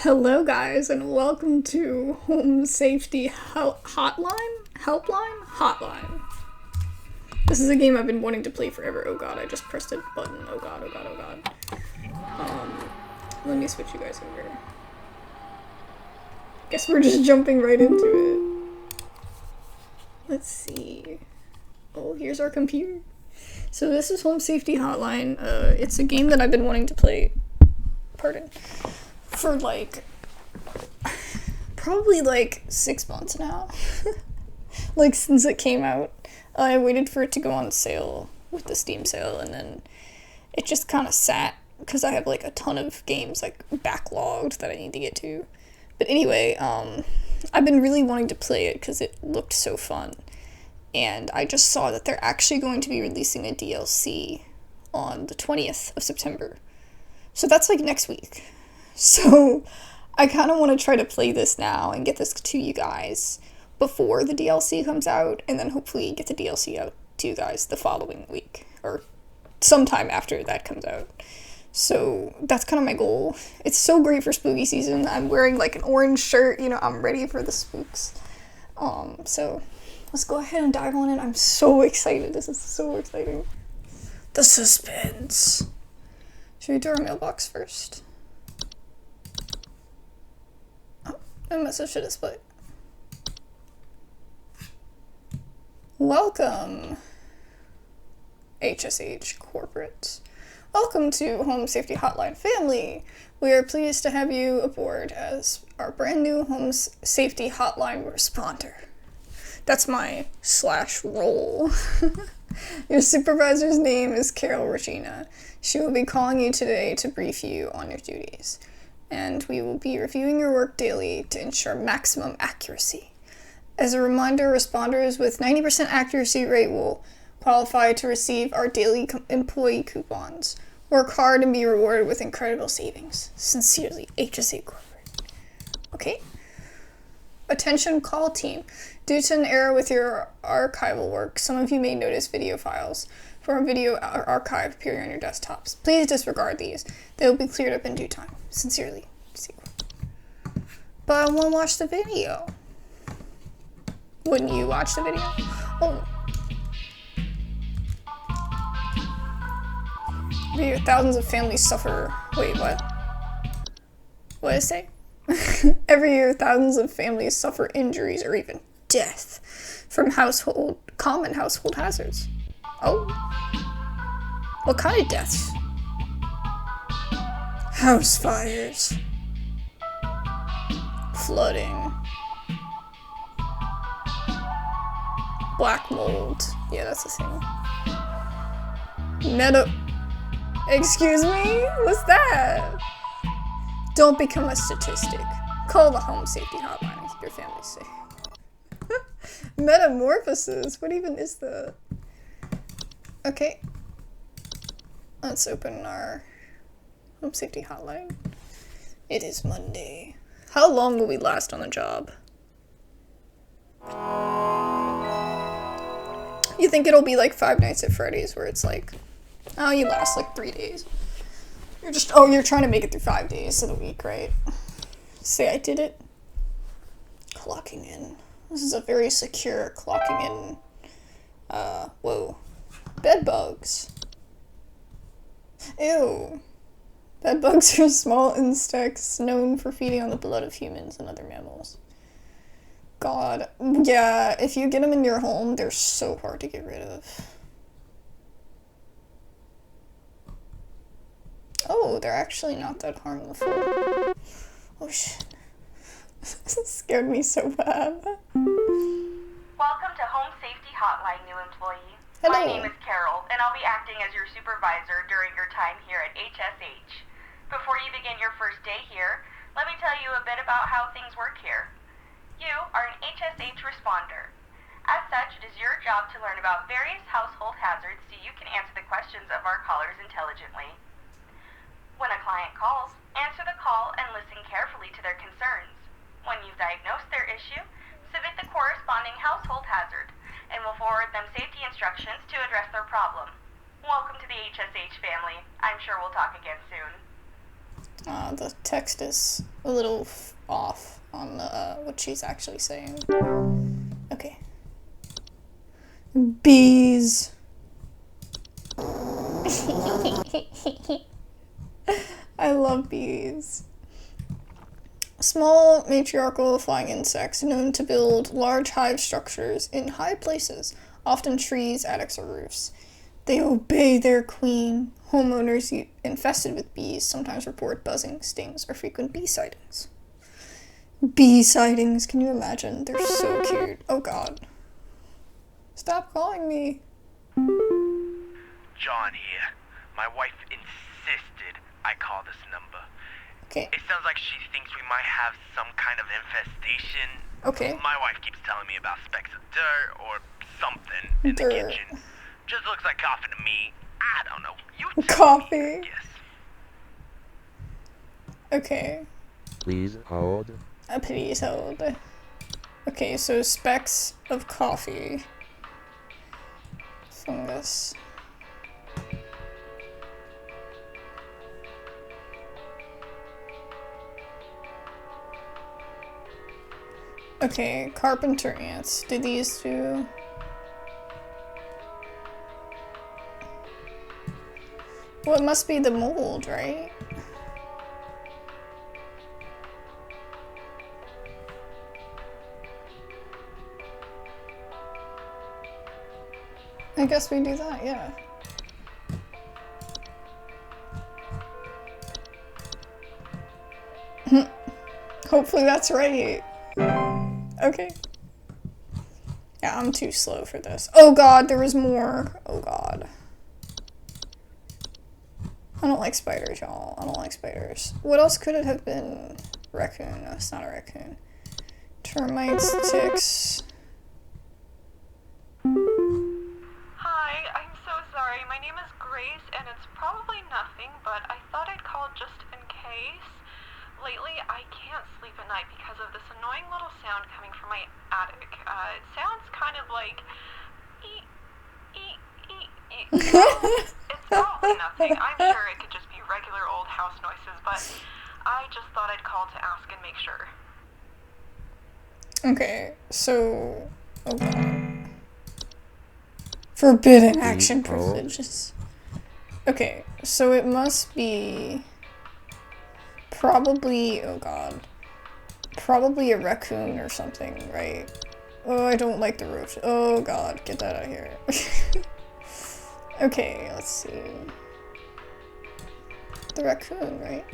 Hello, guys, and welcome to Home Safety Hotline. This is a game I've been wanting to play forever. Oh god, I just pressed a button. Oh god. Let me switch you guys over. Guess we're just jumping right into it. Let's see. Oh, here's our computer. So this is Home Safety Hotline. It's a game that I've been wanting to play. For probably 6 months now. Since it came out. I waited for it to go on sale with the Steam sale, and then it just kind of sat because I have a ton of games backlogged that I need to get to. But anyway, I've been really wanting to play it because it looked so fun. And I just saw that they're actually going to be releasing a DLC on the 20th of September. So that's next week. So I kind of want to try to play this now and get this to you guys before the DLC comes out, and then hopefully get the DLC out to you guys the following week, or sometime after that comes out. So that's kind of my goal. It's so great for spooky season. I'm wearing an orange shirt, I'm ready for the spooks. So let's go ahead and dive on in. I'm so excited. This is so exciting. The suspense. Should we do our mailbox first? Oh, a message to display. Welcome, HSH Corporate. Welcome to Home Safety Hotline family. We are pleased to have you aboard as our brand new Home Safety Hotline responder. That's my /role. Your supervisor's name is Carol Regina. She will be calling you today to brief you on your duties, and we will be reviewing your work daily to ensure maximum accuracy. As a reminder, responders with 90% accuracy rate will qualify to receive our daily employee coupons. Work hard and be rewarded with incredible savings. Sincerely, HSA Corporate. Okay. Attention call team. Due to an error with your archival work, some of you may notice video files from a video archive appearing on your desktops. Please disregard these. They will be cleared up in due time. Sincerely, Secret. But I want to watch the video. Wouldn't you watch the video? Oh. Thousands of families suffer. Wait, what? What did it say? Every year, thousands of families suffer injuries or even death from common household hazards. Oh. What kind of deaths? House fires. Flooding. Black mold. Yeah, that's the same. Excuse me? What's that? Don't become a statistic. Call the Home Safety Hotline and keep your family safe. Metamorphosis? What even is that? Okay. Let's open our Home Safety Hotline. It is Monday. How long will we last on the job? You think it'll be Five Nights at Freddy's, where it's oh, you last 3 days. You're trying to make it through 5 days of the week, right? Say I did it. Clocking in. This is a very secure clocking in. Whoa. Bed bugs. Ew. Bed bugs are small insects known for feeding on the blood of humans and other mammals. God. Yeah, if you get them in your home, they're so hard to get rid of. Oh, they're actually not that harmful. Oh shit. This scared me so bad. Welcome to Home Safety Hotline, new employee. Hello. My name is Carol, and I'll be acting as your supervisor during your time here at HSH. Before you begin your first day here, let me tell you a bit about how things work here. You are an HSH responder. As such, it is your job to learn about various household hazards so you can answer the questions of our callers intelligently. When a client calls, answer the call and listen carefully to their concerns. When you've diagnosed their issue, submit the corresponding household hazard, and we'll forward them safety instructions to address their problem. Welcome to the HSH family. I'm sure we'll talk again soon. The text is a little off on what she's actually saying. Okay. Bees. I love bees. Small matriarchal flying insects known to build large hive structures in high places, often trees, attics, or roofs. They obey their queen. Homeowners infested with bees sometimes report buzzing, stings, or frequent bee sightings. Bee sightings, can you imagine? They're so cute. Oh god. Stop calling me. John here. My wife insisted I call this number. Okay. It sounds like she thinks we might have some kind of infestation. Okay. My wife keeps telling me about specks of dirt or something in the kitchen. Just looks like coffee to me. I don't know. You tell Coffee. me, yes. Okay. Please hold. Please hold. Okay, so specks of coffee. Fungus. Okay, carpenter ants. Do these do? Well, it must be the mold, right? I guess we do that, yeah. Hopefully that's right. Okay. Yeah, I'm too slow for this. Oh god, there was more. Oh god. I don't like spiders, y'all. I don't like spiders. What else could it have been? Raccoon. No, it's not a raccoon. Termites, ticks. Hi, I'm so sorry. My name is Grace, and it's probably nothing, but I thought I'd call just in case. Lately, I can't sleep at night because of this annoying little sound coming from my attic. It sounds kind of like... It's probably nothing. I'm sure it could just be regular old house noises, but I just thought I'd call to ask and make sure. Okay, so... Oh god. Forbidden action privileges. Okay, so it must be... Probably... Oh god. Probably a raccoon or something, right? Oh, I don't like the roach. Oh god, get that out of here. Okay, let's see. The raccoon, right?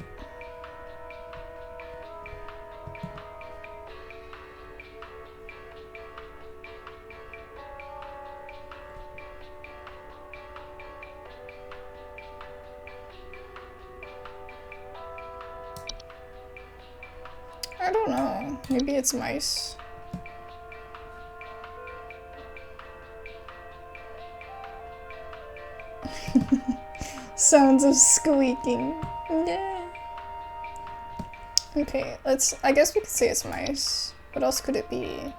I don't know. Maybe it's mice. Sounds of squeaking. Yeah. Okay, I guess we could say it's mice. What else could it be?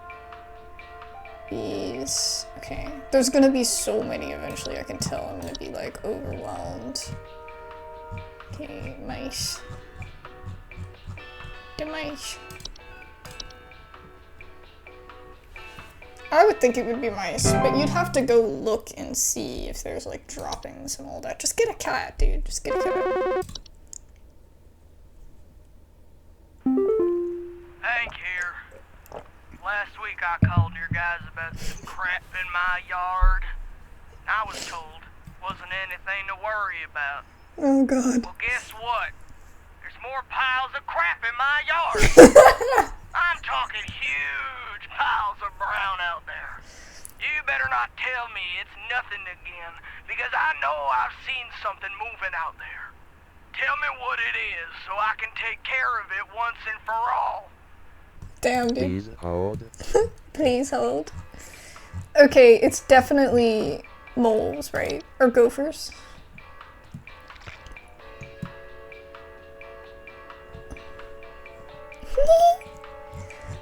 Bees. Okay. There's gonna be so many eventually, I can tell. I'm gonna be like overwhelmed. Okay, mice. The mice. I would think it would be mice, but you'd have to go look and see if there's like droppings and all that. Just get a cat, dude. Just get a cat. Hank here. Last week I called your guys about some crap in my yard. I was told wasn't anything to worry about. Oh god. Well, guess what? There's more piles of crap in my yard. I'm talking huge piles of brown out there. You better not tell me it's nothing again, because I know I've seen something moving out there. Tell me what it is so I can take care of it once and for all. Damn, dude. Please hold. Please hold. Okay, it's definitely moles, right? Or gophers.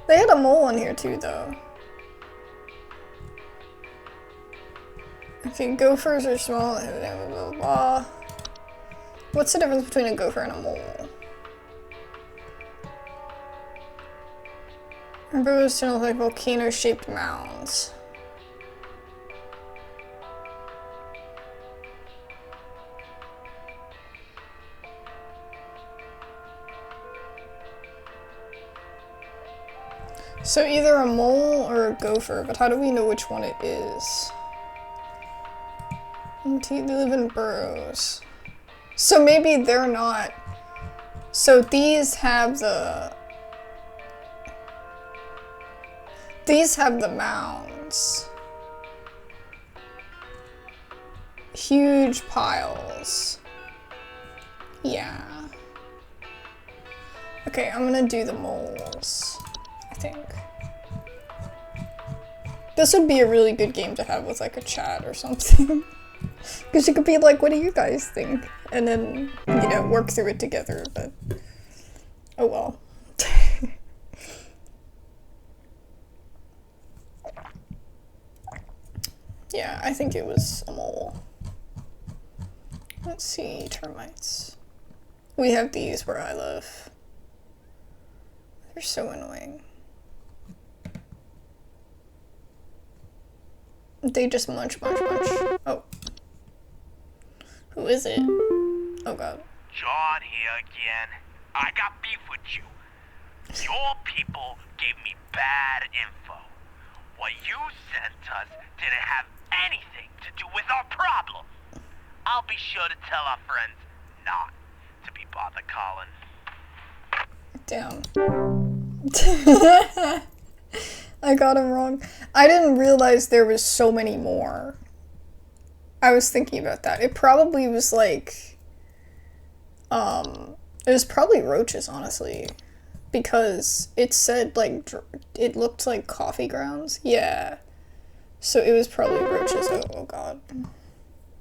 They had a mole in here too, though. Okay, gophers are small. Blah, blah, blah. What's the difference between a gopher and a mole? Burrows don't look like volcano-shaped mounds. So either a mole or a gopher, but how do we know which one it is? They live in burrows. So maybe they're not. So these have the mounds. Huge piles. Yeah. Okay, I'm gonna do the moles, I think. This would be a really good game to have with like a chat or something. Because you could be like, what do you guys think? And then, you know, work through it together, but oh well. Yeah, I think it was a mole. Let's see, termites. We have these where I live. They're so annoying. They just munch. Oh. Who is it? Oh god. John here again. I got beef with you. Your people gave me bad info. What you sent us didn't have anything to do with our problem. I'll be sure to tell our friends not to be bothered calling. Damn. I got him wrong. I didn't realize there was so many more. I was thinking about that. It probably was like, it was probably roaches, honestly. Because it said, like, it looked like coffee grounds. Yeah. So it was probably roaches. Oh god.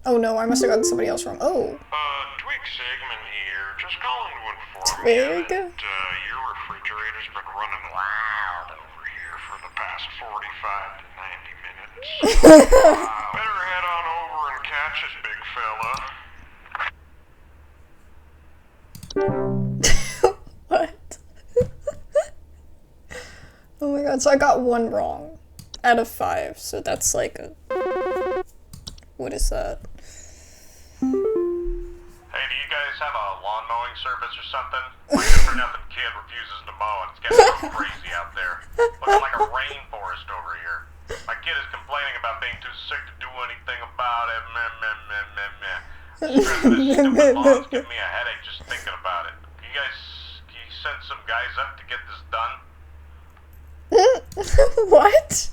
Oh no, I must have gotten somebody else wrong. Oh. Twig Sigmund here. Just calling to inform Twig? you that your refrigerator's been running loud over here for the past 45 to 90 minutes. Better head on over and catch it, big fella. What? Oh my god, so I got one wrong out of 5, so that's like a... What is that? Hey, do you guys have a lawn mowing service or something? My good-for-nothing kid refuses to mow and it's getting so crazy out there. Looking like a rainforest over here. My kid is complaining about being too sick to do anything about it. The stress of this stupid lawn's giving me a headache just thinking about it. Can you send some guys up to get this done? What?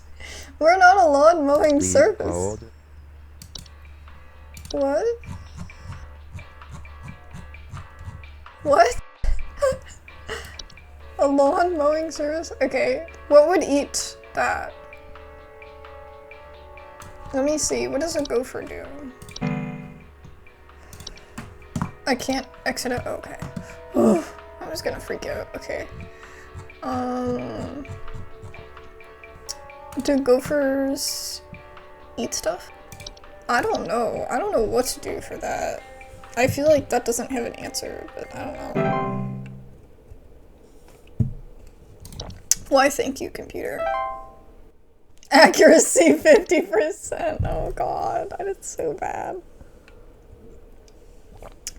We're not a lawn mowing service. What? What? A lawn mowing service? Okay, what would eat that? Let me see, what does a gopher do? I can't exit it, okay. I was gonna freak out, okay. Do gophers eat stuff? I don't know. I don't know what to do for that. I feel like that doesn't have an answer, but I don't know. Why, thank you, computer. Accuracy 50%. Oh god, that is so bad.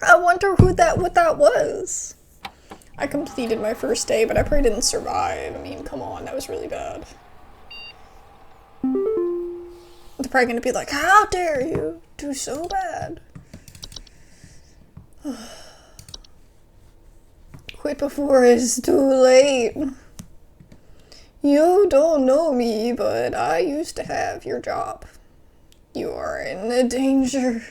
I wonder what that was. I completed my first day, but I probably didn't survive. I mean, come on, that was really bad. They're probably gonna be like, how dare you do so bad? Quit before it's too late. You don't know me, but I used to have your job. You are in a danger.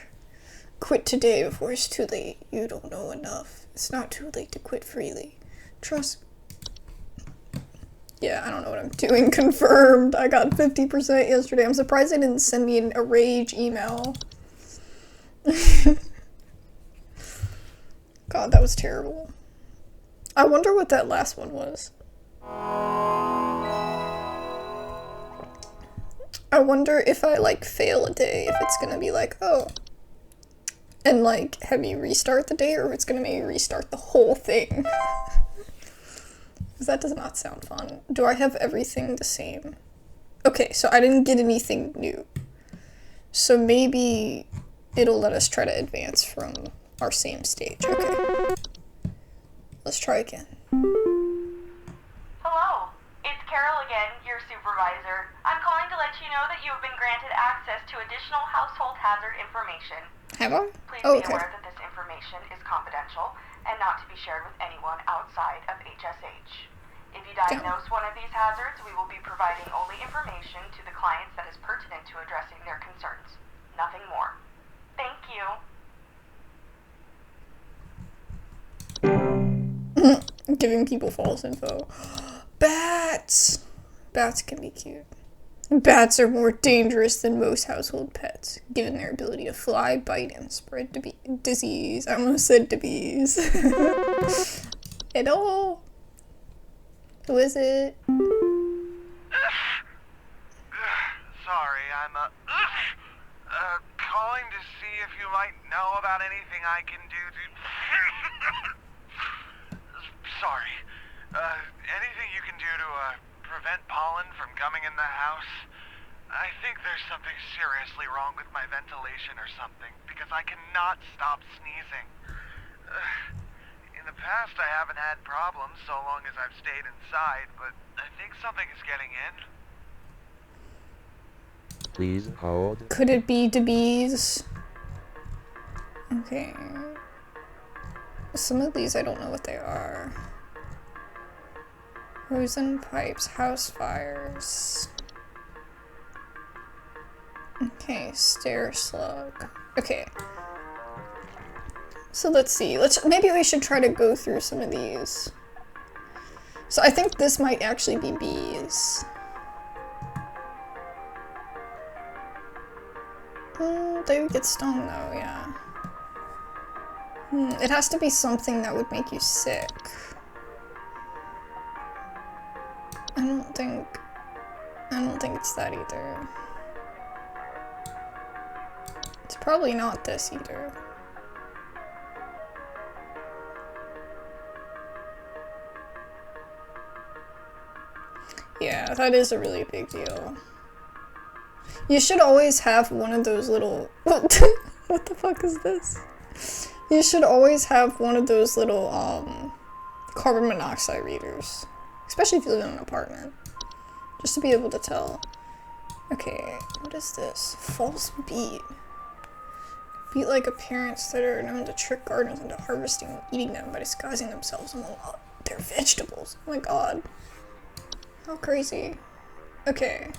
Quit today before it's too late. You don't know enough. It's not too late to quit freely. Trust. Yeah, I don't know what I'm doing. Confirmed. I got 50% yesterday. I'm surprised they didn't send me a rage email. God, that was terrible. I wonder what that last one was. I wonder if I, like, fail a day, if it's gonna be like, oh. And, like, have me restart the day, or if it's gonna make me restart the whole thing. Because that does not sound fun. Do I have everything the same? Okay, so I didn't get anything new. So maybe it'll let us try to advance from our same stage. Okay. Let's try again. Hello, it's Carol again, your supervisor. I'm calling to let you know that you have been granted access to additional household hazard information. Have I? Please Oh, be okay. aware that this information is confidential and not to be shared with anyone outside of HSH. If you diagnose one of these hazards, we will be providing only information to the clients that is pertinent to addressing their concerns. Nothing more. Thank you. Giving people false info. Bats! Bats can be cute. Bats are more dangerous than most household pets, given their ability to fly, bite, and spread disease. I almost said disease. Hello? Who is it? Sorry, I'm calling to see if you might know about anything I can do to... Sorry. Anything you can do to, prevent pollen from coming in the house? I think there's something seriously wrong with my ventilation or something, because I cannot stop sneezing. In the past, I haven't had problems so long as I've stayed inside, but I think something is getting in. Please hold. Could it be the bees? Okay. Some of these I don't know what they are. Frozen pipes, house fires. Okay, stair slug. Okay. So let's see. Maybe we should try to go through some of these. So I think this might actually be bees. They would get stung though, yeah. It has to be something that would make you sick. I don't think it's that either. It's probably not this either. Yeah, that is a really big deal. You should always have one of those little... What the fuck is this? You should always have one of those little, carbon monoxide readers. Especially if you live in an apartment. Just to be able to tell. Okay, what is this? False beet. Beet like appearance that are known to trick gardeners into harvesting and eating them by disguising themselves among their vegetables. Oh my god. How crazy. Okay.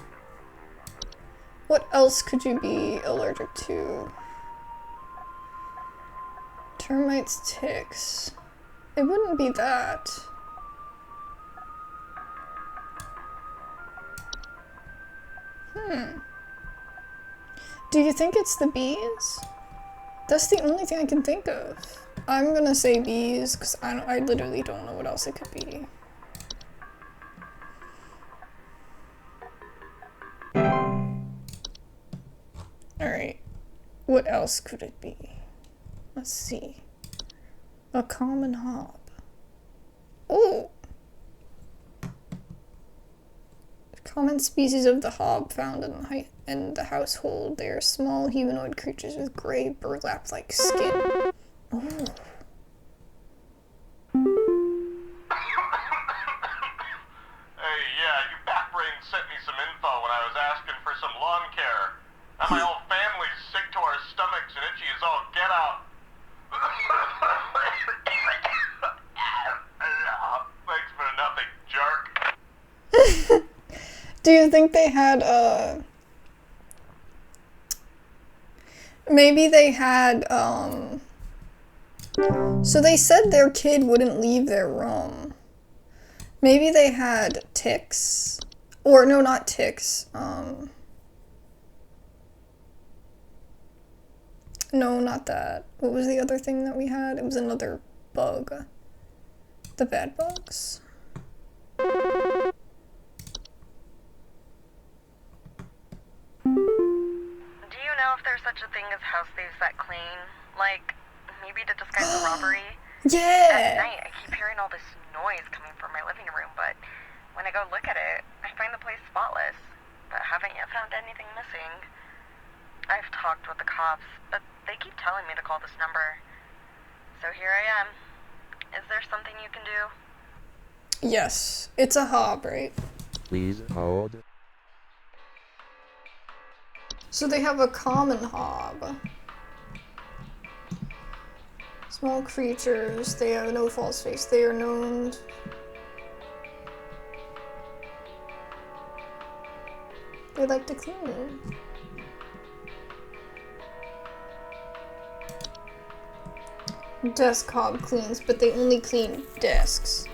What else could you be allergic to? Termites, ticks. It wouldn't be that. Do you think it's the bees? That's the only thing I can think of. I'm gonna say bees, because I literally don't know what else it could be. Alright. What else could it be? Let's see. A common hob. Oh! Common species of the hob found in the household. They are small humanoid creatures with gray burlap-like skin. Oh. Hey, yeah, you backbrain sent me some info when I was asking for some lawn care. Now my whole family's sick to our stomachs and itchy as all get out. Thanks for nothing, jerk. Do you think they had, maybe they had, so they said their kid wouldn't leave their room. Maybe they had ticks. Or, no, not ticks. No, not that. What was the other thing that we had? It was another bug. The bed bugs? Do you know if there's such a thing as house thieves that clean? Like, maybe to disguise a robbery? At Yeah! night, I keep hearing all this noise coming from my living room, but when I go look at it, I find the place spotless, but haven't yet found anything missing. I've talked with the cops, but they keep telling me to call this number. So here I am. Is there something you can do? Yes. It's a hob, right? Please hold. So they have a common hob. Small creatures, they have no false face. They are known. They like to clean. Desk hob cleans, but they only clean desks.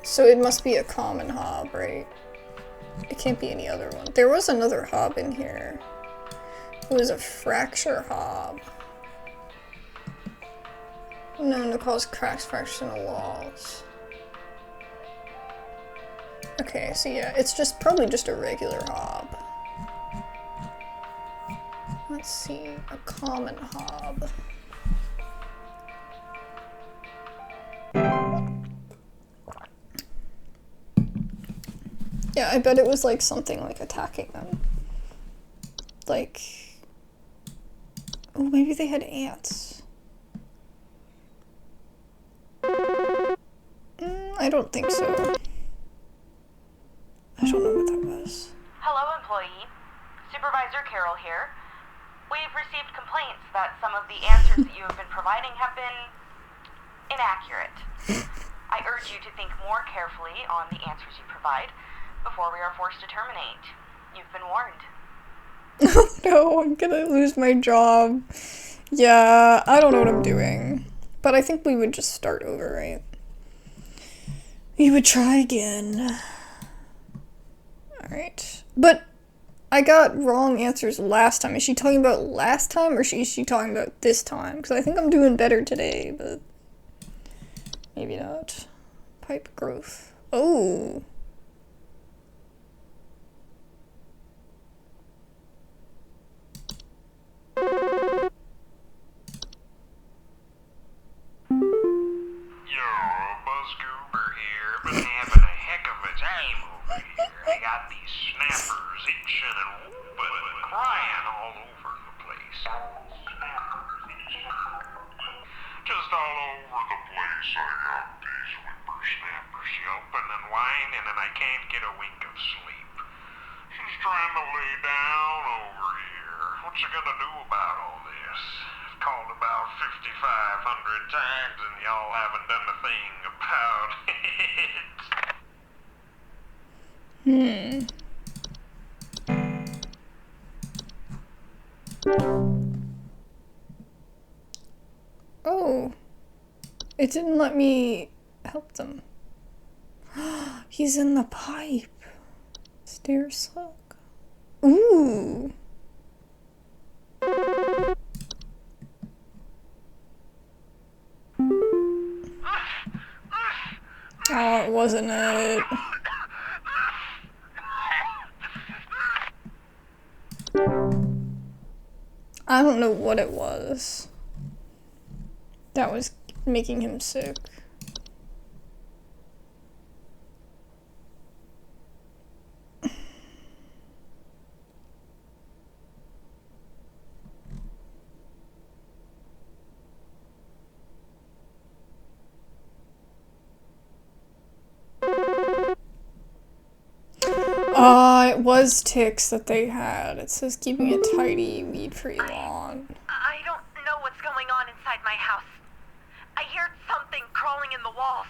So it must be a common hob, right? It can't be any other one. There was another hob in here. It was a fracture hob. Known to cause cracks, fractures in the walls. Okay, so yeah, it's just probably just a regular hob. Let's see, a common hob. Yeah, I bet it was like something like attacking them. Like, oh, maybe they had ants. I don't think so. I don't know what that was. Hello, employee. Supervisor Carol here. We've received complaints that some of the answers that you have been providing have been inaccurate. I urge you to think more carefully on the answers you provide before we are forced to terminate. You've been warned. No, I'm gonna lose my job. Yeah, I don't know what I'm doing. But I think we would just start over, right? We would try again. Alright. But I got wrong answers last time. Is she talking about last time or is she talking about this time? Because I think I'm doing better today, but maybe not. Pipe growth. Oh. Buzzgoober here, been having a heck of a time over here. I got these snappers itching and whooping and crying all over the place. Just all over the place I got these whippersnappers yelping and whining and I can't get a wink of sleep. She's trying to lay down over here. What's she gonna do about all this? I've called about 5,500 times and y'all haven't done a thing about it. Oh. It didn't let me help them. He's in the pipe. Stair slug. Ooh. Oh, it wasn't it. I don't know what it was that was making him sick. It was ticks that they had. It says keeping a tidy, weed-free lawn. I don't know what's going on inside my house. I heard something crawling in the walls.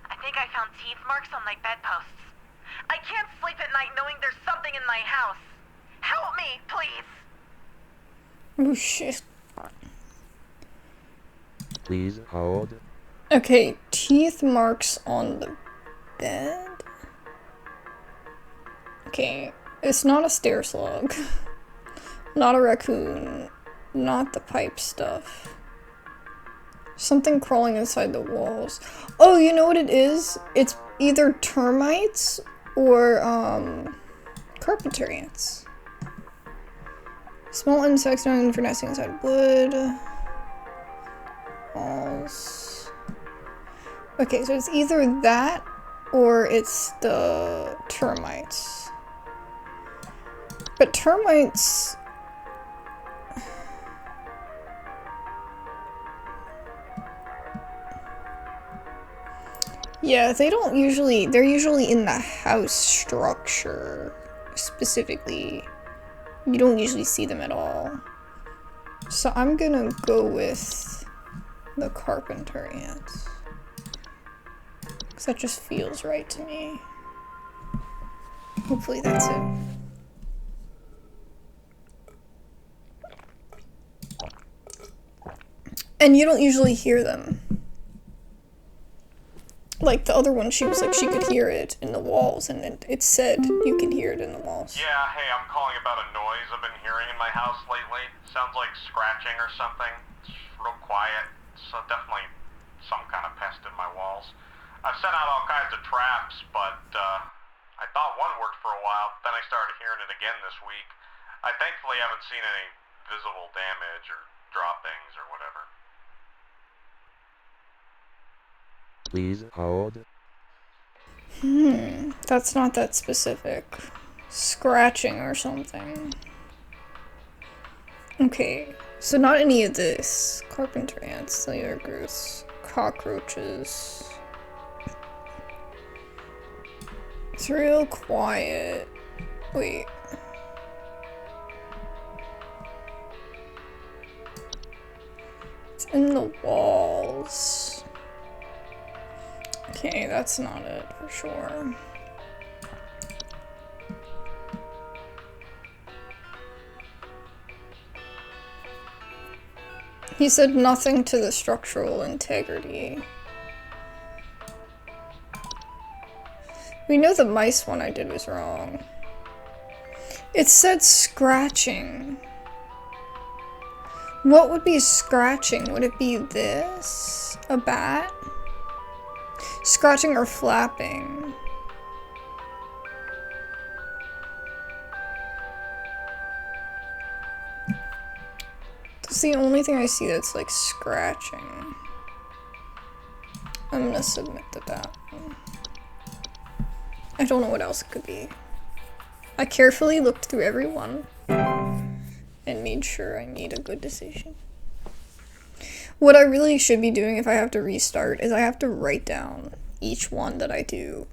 I think I found teeth marks on my bedposts. I can't sleep at night knowing there's something in my house. Help me, please. Oh shit. Please hold. Okay, teeth marks on the bed? Okay, it's not a stair slug. Not a raccoon. Not the pipe stuff. Something crawling inside the walls. Oh, you know what it is? It's either termites or, carpenter ants. Small insects known for nesting inside wood. walls. Okay, so it's either that or it's the termites. But termites... Yeah, they're usually in the house structure, specifically. You don't usually see them at all. So I'm gonna go with the carpenter ants. Because that just feels right to me. Hopefully that's it. And you don't usually hear them. Like the other one, she was like, she could hear it in the walls, and it said you can hear it in the walls. Yeah, hey, I'm calling about a noise I've been hearing in my house lately. Sounds like scratching or something. It's real quiet. So definitely some kind of pest in my walls. I've sent out all kinds of traps, but I thought one worked for a while. Then I started hearing it again this week. I thankfully haven't seen any visible damage or droppings or whatever. Please hold. That's not that specific. Scratching or something. Okay, so not any of this. Carpenter ants, cellular growths, cockroaches. It's real quiet. Wait. It's in the walls. Okay, that's not it for sure. He said nothing to the structural integrity. We know the mice one I did was wrong. It said scratching. What would be scratching? Would it be this? A bat? Scratching or flapping? That's the only thing I see that's like scratching. I'm gonna submit to that one. I don't know what else it could be. I carefully looked through every one and made sure I made a good decision. What I really should be doing if I have to restart is I have to write down each one that I do.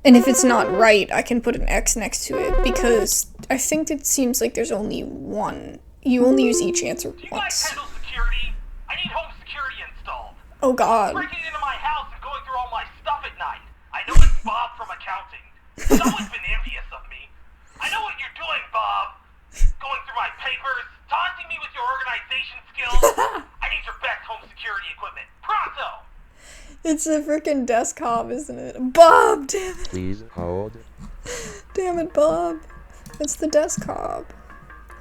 And if it's not right, I can put an X next to it, because I think it seems like there's only one. You only use each answer Do you guys once. handle security? I need home security installed. Oh god. Breaking into my house and going through all my stuff at night. I know it's Bob from accounting. Someone's been envious of me. I know what you're doing, Bob. Going through my papers, taunting me with your organization skills. I need your best home security equipment. Pronto! It's a freaking desktop, isn't it? Bob, damn it. Please hold. Damn it, Bob. It's the desktop.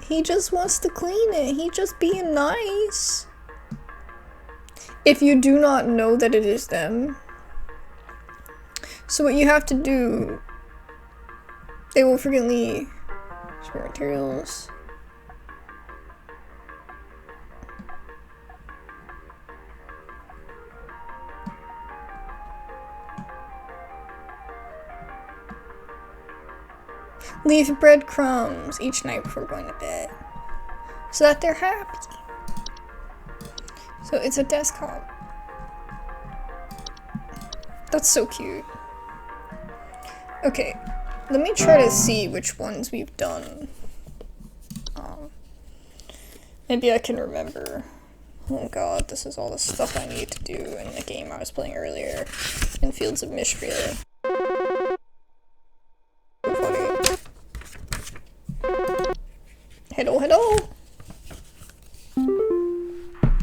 He just wants to clean it. He just being nice. If you do not know that it is them, so what you have to do, they will frequently spare materials. Leave breadcrumbs each night before going to bed, so that they're happy. So it's a desktop. That's so cute. Okay, let me try to see which ones we've done. Maybe I can remember. Oh god, this is all the stuff I need to do in the game I was playing earlier in Fields of Mishria. Hello, hello!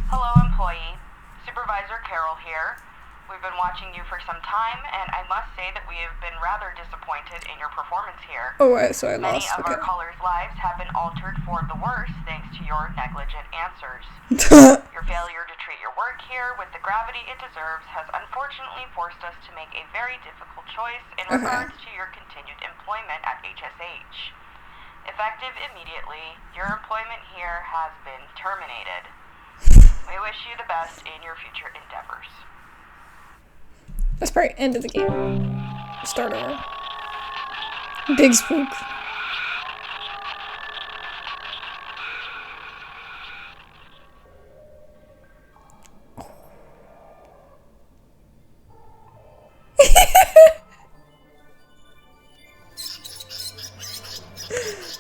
Hello, employee. Supervisor Carol here. We've been watching you for some time, and I must say that we have been rather disappointed in your performance here. Oh, so I Many lost, of okay. our callers' lives have been altered for the worse thanks to your negligent answers. Your failure to treat your work here with the gravity it deserves has unfortunately forced us to make a very difficult choice in regards to your continued employment at HSH. Effective immediately, your employment here has been terminated. We wish you the best in your future endeavors. That's probably end of the game. Start over. Big spook.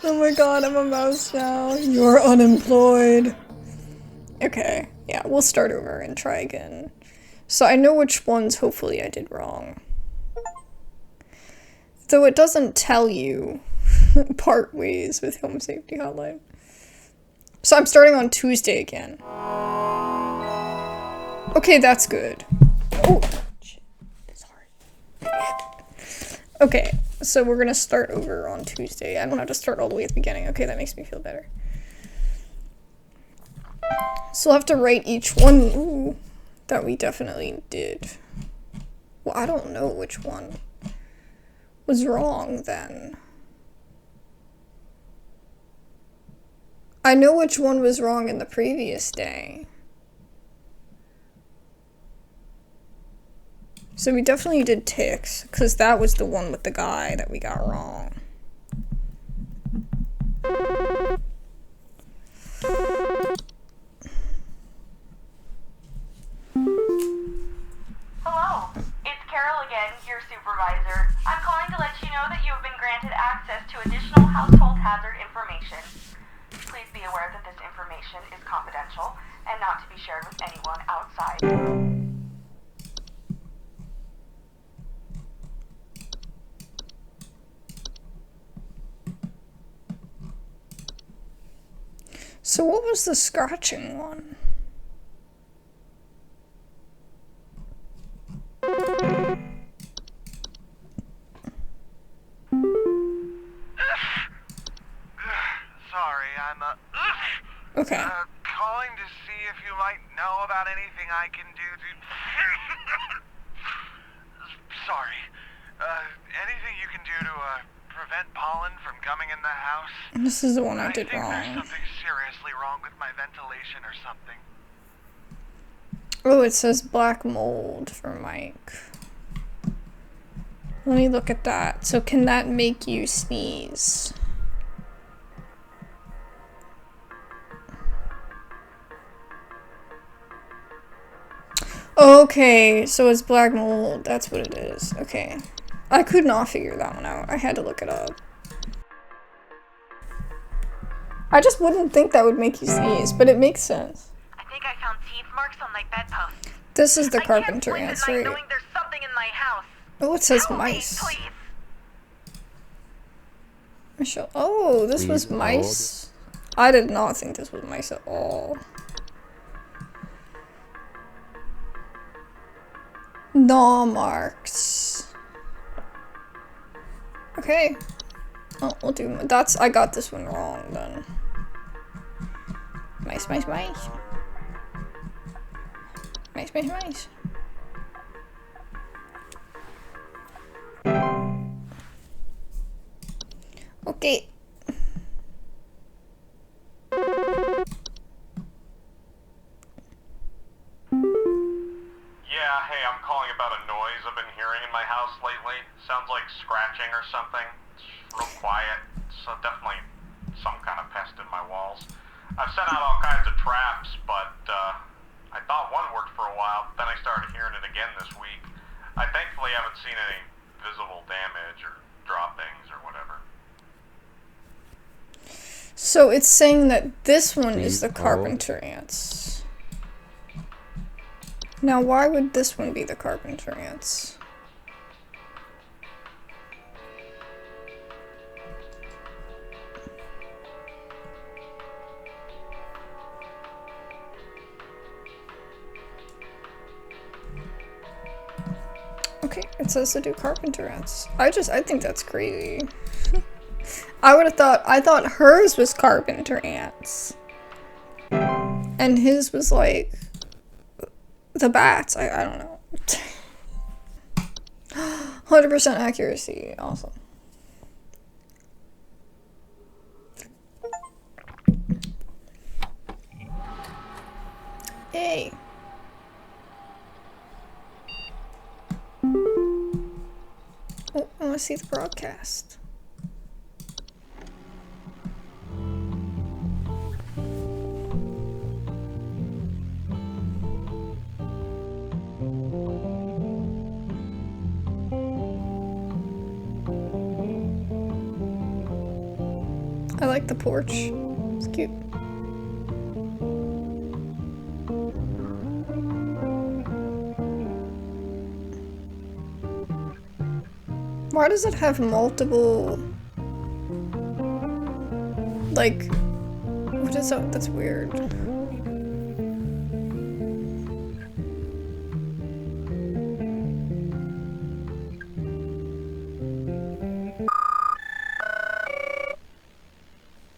Oh my god, I'm a mouse now. You're unemployed. Okay, yeah, we'll start over and try again. So I know which ones hopefully I did wrong. Though it doesn't tell you part ways with Home Safety Hotline. So I'm starting on Tuesday again. Okay, that's good. Oh, shit. Sorry. Okay, so we're gonna start over on Tuesday. I don't have to start all the way at the beginning. Okay, that makes me feel better. So I'll have to write each one that we definitely did. Well, I don't know which one was wrong then. I know which one was wrong in the previous day. So we definitely did ticks, because that was the one with the guy that we got wrong. Hello, it's Carol again, your supervisor. I'm calling to let you know that you have been granted access to additional household hazard information. Please be aware that this information is confidential and not to be shared with anyone outside. So what was the scratching one? Sorry, I'm Okay. calling to see if you might know about anything I can do to... Sorry. Anything you can do to, prevent pollen from coming in the house? This is the one I did think there's wrong. something seriously wrong with my ventilation or something. Oh, it says black mold for Mike. Let me look at that. So can that make you sneeze? Okay, so it's black mold. That's what it is. Okay. I could not figure that one out. I had to look it up. I just wouldn't think that would make you sneeze, but it makes sense. I think I found teeth marks on my bedpost. This is the I can't carpenter sleep at ants, night right? knowing there's something in my house. Oh, it says Help me, mice. please. Michelle. Oh, this was Please mice. I did not think this was mice at all. Gnaw marks. Okay. Oh, we'll do that's. I got this one wrong then. Mice, mice, mice. Mice, mice, mice. Okay. Yeah, hey, I'm calling about a noise I've been hearing in my house lately. Sounds like scratching or something. It's real quiet. So definitely some kind of pest in my walls. I've sent out all kinds of traps, but I thought one worked for a while. Then I started hearing it again this week. I thankfully haven't seen any visible damage or droppings or whatever. So it's saying that this one is the Please carpenter ants. Now, why would this one be the carpenter ants? Okay, it says to do carpenter ants. I think that's crazy. I thought hers was carpenter ants. And his was like the bats. I don't know. 100% accuracy. Awesome. Yay! Oh, I want to see the broadcast. I like the porch. It's cute. Why does it have multiple... like... what is that? That's weird.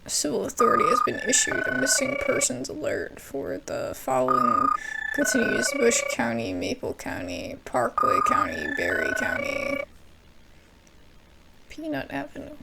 Civil authority has been issued a missing persons alert for the following continues: Bush County, Maple County, Parkway County, Berry County, Peanut Avenue.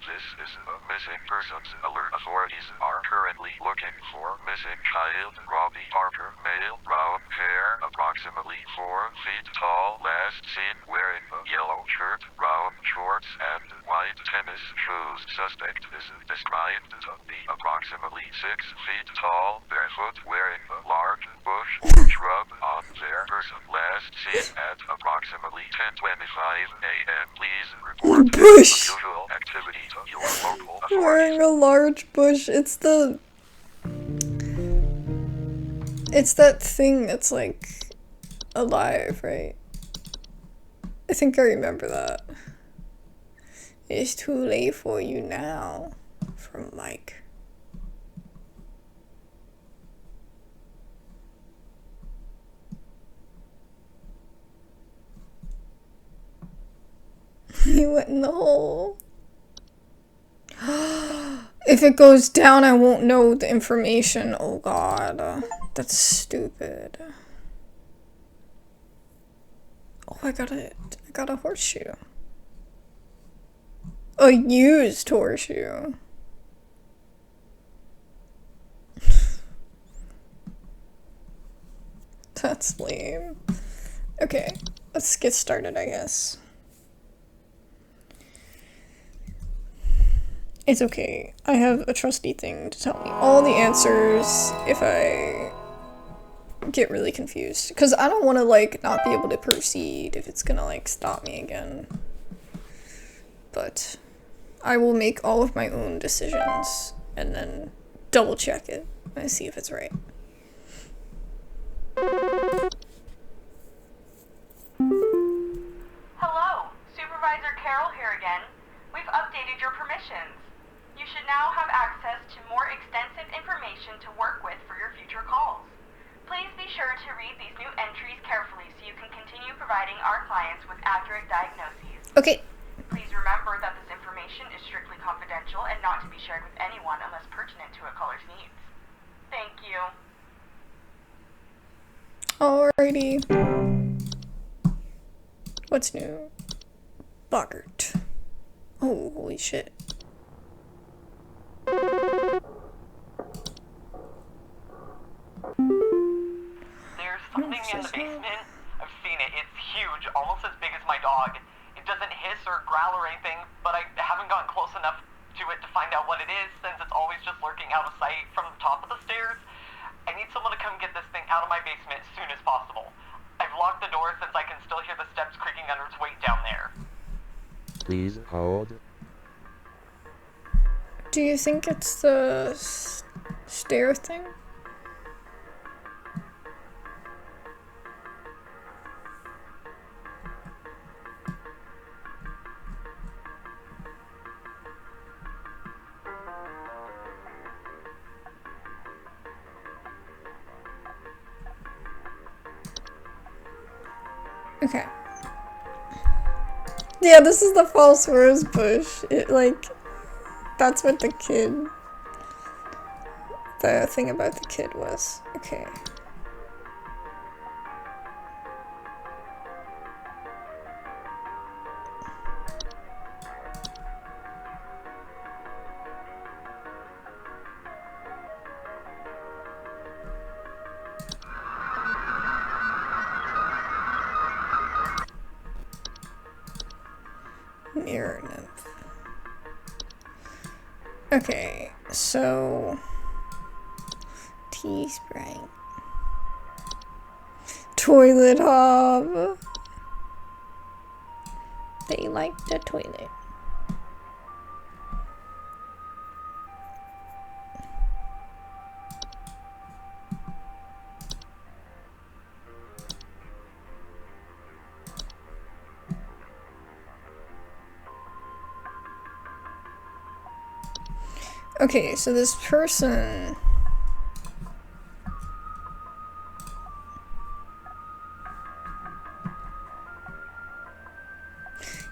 This is a missing persons alert. Authorities are currently looking for missing child Robbie Parker, male, brown hair, approximately 4 feet tall, last seen wearing a yellow shirt, brown shorts, and white tennis shoes. Suspect is described to be approximately 6 feet tall, barefoot, wearing a large bush shrub on their person. Last seen at approximately 10:25 a.m. Please report Bush. unusual activity to your local Wearing authorities. a large bush. It's that thing that's like alive, right? I think I remember that. It's too late for you now. From Mike. He went in the hole. If it goes down, I won't know the information. Oh god. That's stupid. Oh, I got a horseshoe. A used horseshoe. That's lame. Okay, let's get started, I guess. It's okay. I have a trusty thing to tell me all the answers if I get really confused. Because I don't want to, like, not be able to proceed if it's gonna, like, stop me again. But I will make all of my own decisions and then double check it and see if it's right. Hello, Supervisor Carroll here again. We've updated your permissions. You should now have access to more extensive information to work with for your future calls. Please be sure to read these new entries carefully so you can continue providing our clients with accurate diagnoses. Okay. Please remember that this information is strictly confidential and not to be shared with anyone unless pertinent to a caller's needs. Thank you. Alrighty. What's new? Boggart. Oh, holy shit. There's something in the basement. I've seen it. It's huge, almost as big as my dog. It doesn't hiss or growl or anything, but I haven't gotten close enough to it to find out what it is since it's always just lurking out of sight from the top of the stairs. I need someone to come get this thing out of my basement as soon as possible. I've locked the door since I can still hear the steps creaking under its weight down there. Please hold. Do you think it's the stair thing? Okay. Yeah, this is the false rose bush. It, like, that's what the thing about the kid was. Okay. Mirror nymph. Okay, so Teespring. Toilet hob. They like the toilet. Okay, so this person...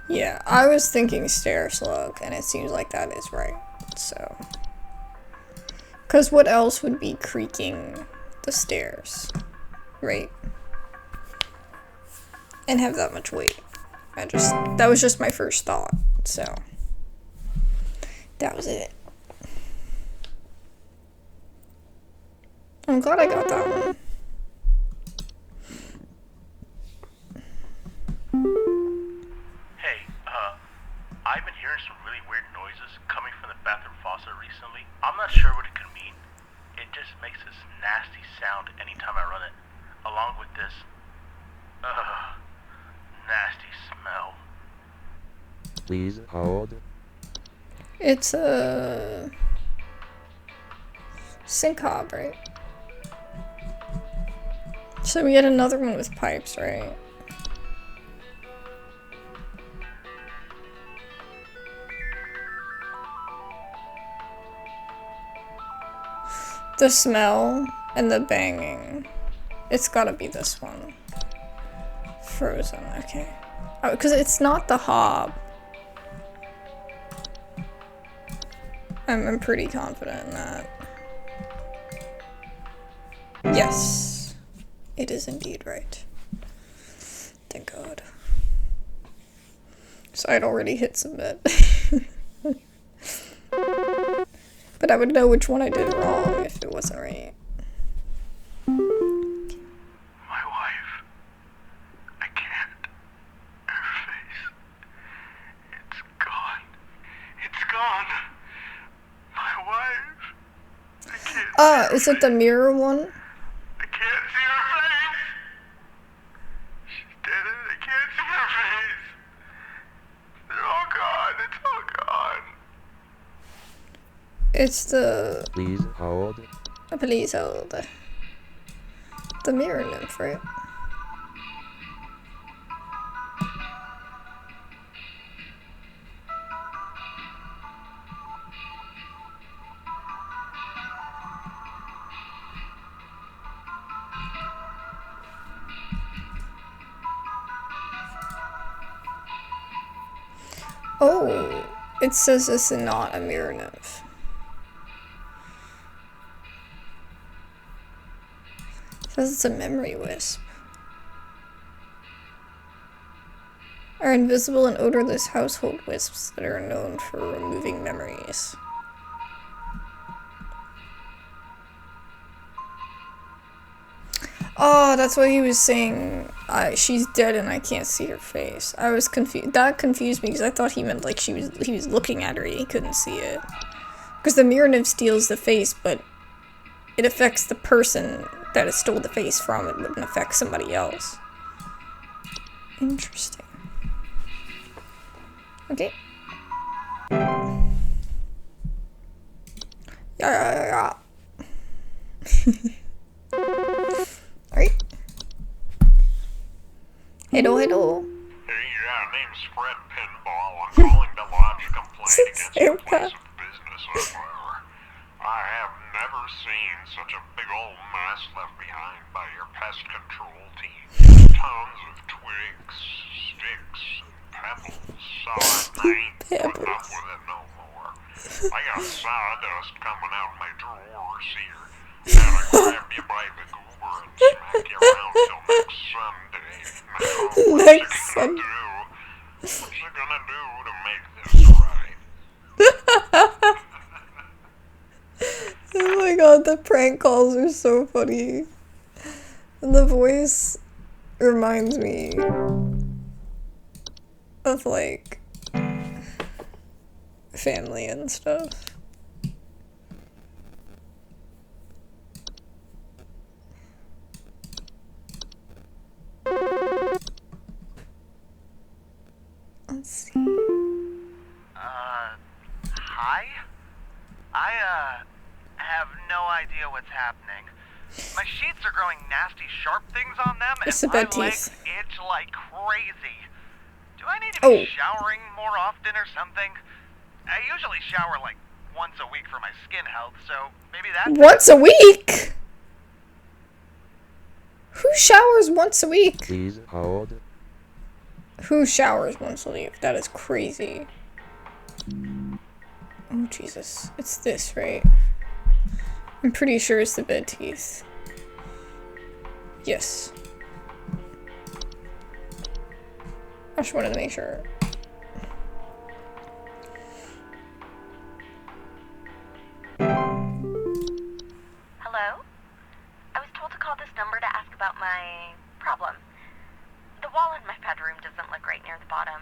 Yeah, I was thinking stair slug, and it seems like that is right, so... Because what else would be creaking the stairs, right? And have that much weight. That was just my first thought, so... That was it. I'm glad I got that one. Hey, I've been hearing some really weird noises coming from the bathroom faucet recently. I'm not sure what it could mean. It just makes this nasty sound anytime I run it, along with this, nasty smell. Please hold. It's a sink hob, right? So we had another one with pipes, right? The smell and the banging. It's gotta be this one. Frozen, okay. Oh, because it's not the hob. I'm pretty confident in that. Yes. It is indeed right. Thank God. So I'd already hit submit. But I would know which one I did wrong if it wasn't right. My wife. I can't. Her face. It's gone. It's gone. My wife. I can't. Is it the mirror one? I can't see her face. She's dead and I can't see her face. They're all gone. It's all gone. It's the... Please hold. Please hold. The mirror nymph, right? Oh, it says it's not a mirror nymph. It says it's a memory wisp. Are invisible and odorless household wisps that are known for removing memories. Oh, that's why he was saying she's dead and I can't see her face. I was confused. That confused me because I thought he meant like he was looking at her and he couldn't see it. Because the mirror nymph steals the face, but it affects the person that it stole the face from. It wouldn't affect somebody else. Interesting. Okay. Yeah. Alright. Hello. Hey, name's Fred Pinball. I'm calling to lodge a complaint against your place of business. I have never seen such a big old mess left behind by your pest control team. Tons of twigs, sticks, pebbles, so I ain't putting up with it no more. I got sawdust coming out my drawers here. Now I grab you by the goober and smack you around till next Sunday. Now, Next Sunday. What's it gonna do to make this right? Oh my god, the prank calls are so funny. And the voice reminds me of like family and stuff. Let's see. Hi? I, have no idea what's happening. My sheets are growing nasty sharp things on them, It's and the my bed legs teeth. itch like crazy. Do I need to be Oh. showering more often or something? I usually shower like once a week for my skin health, so maybe that's... Once a week? Who showers once a week? Please hold. Who showers once a week? That is crazy. Oh, Jesus. It's this, right? I'm pretty sure it's the bed teeth. Yes. I just wanted to make sure. Hello? I was told to call this number to ask about my problem. The wall in my bedroom doesn't look right near the bottom.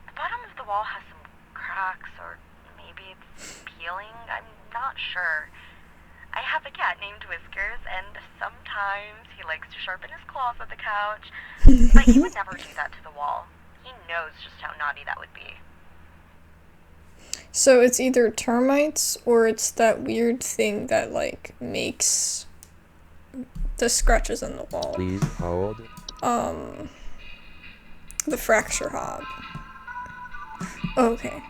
The bottom of the wall has some cracks, or maybe it's peeling. I'm not sure. I have a cat named Whiskers, and sometimes he likes to sharpen his claws at the couch. But he would never do that to the wall. He knows just how naughty that would be. So it's either termites or it's that weird thing that, like, makes the scratches in the wall. Please hold. The fracture hob. Okay.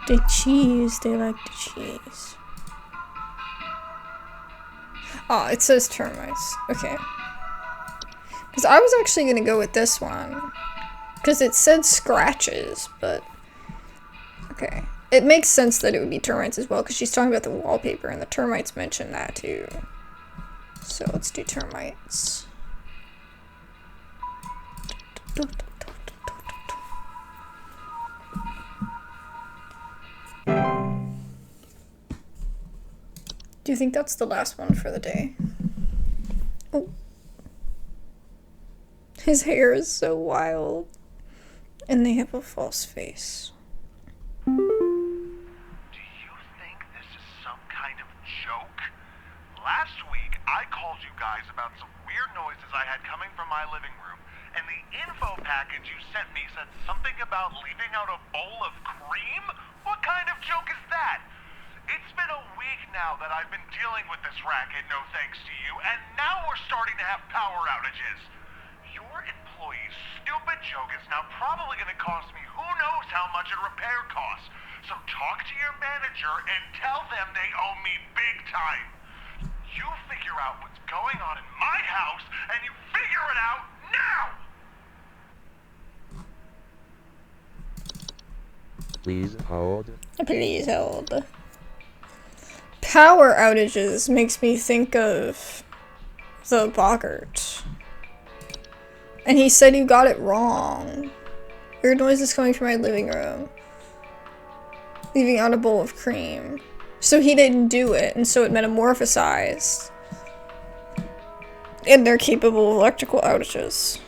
The cheese, they like the cheese. Oh, it says termites. Okay. Because I was actually gonna go with this one. Because it said scratches, but... Okay. It makes sense that it would be termites as well, because she's talking about the wallpaper, and the termites mention that too. So let's do termites. Do you think that's the last one for the day? Oh. His hair is so wild. And they have a false face. Do you think this is some kind of joke? Last week, I called you guys about some weird noises I had coming from my living room, and the info package you sent me said something about leaving out a bowl of cream? What kind of joke is that? It's been a week now that I've been dealing with this racket, no thanks to you, and now we're starting to have power outages. Your employee's stupid joke is now probably going to cost me who knows how much in repair costs. So talk to your manager and tell them they owe me big time. You figure out what's going on in my house, and you figure it out now! Please hold. Please hold. Power outages makes me think of the Boggart. And he said you got it wrong. Weird noises coming from my living room. Leaving out a bowl of cream. So he didn't do it, and so it metamorphosized. And they're capable of electrical outages.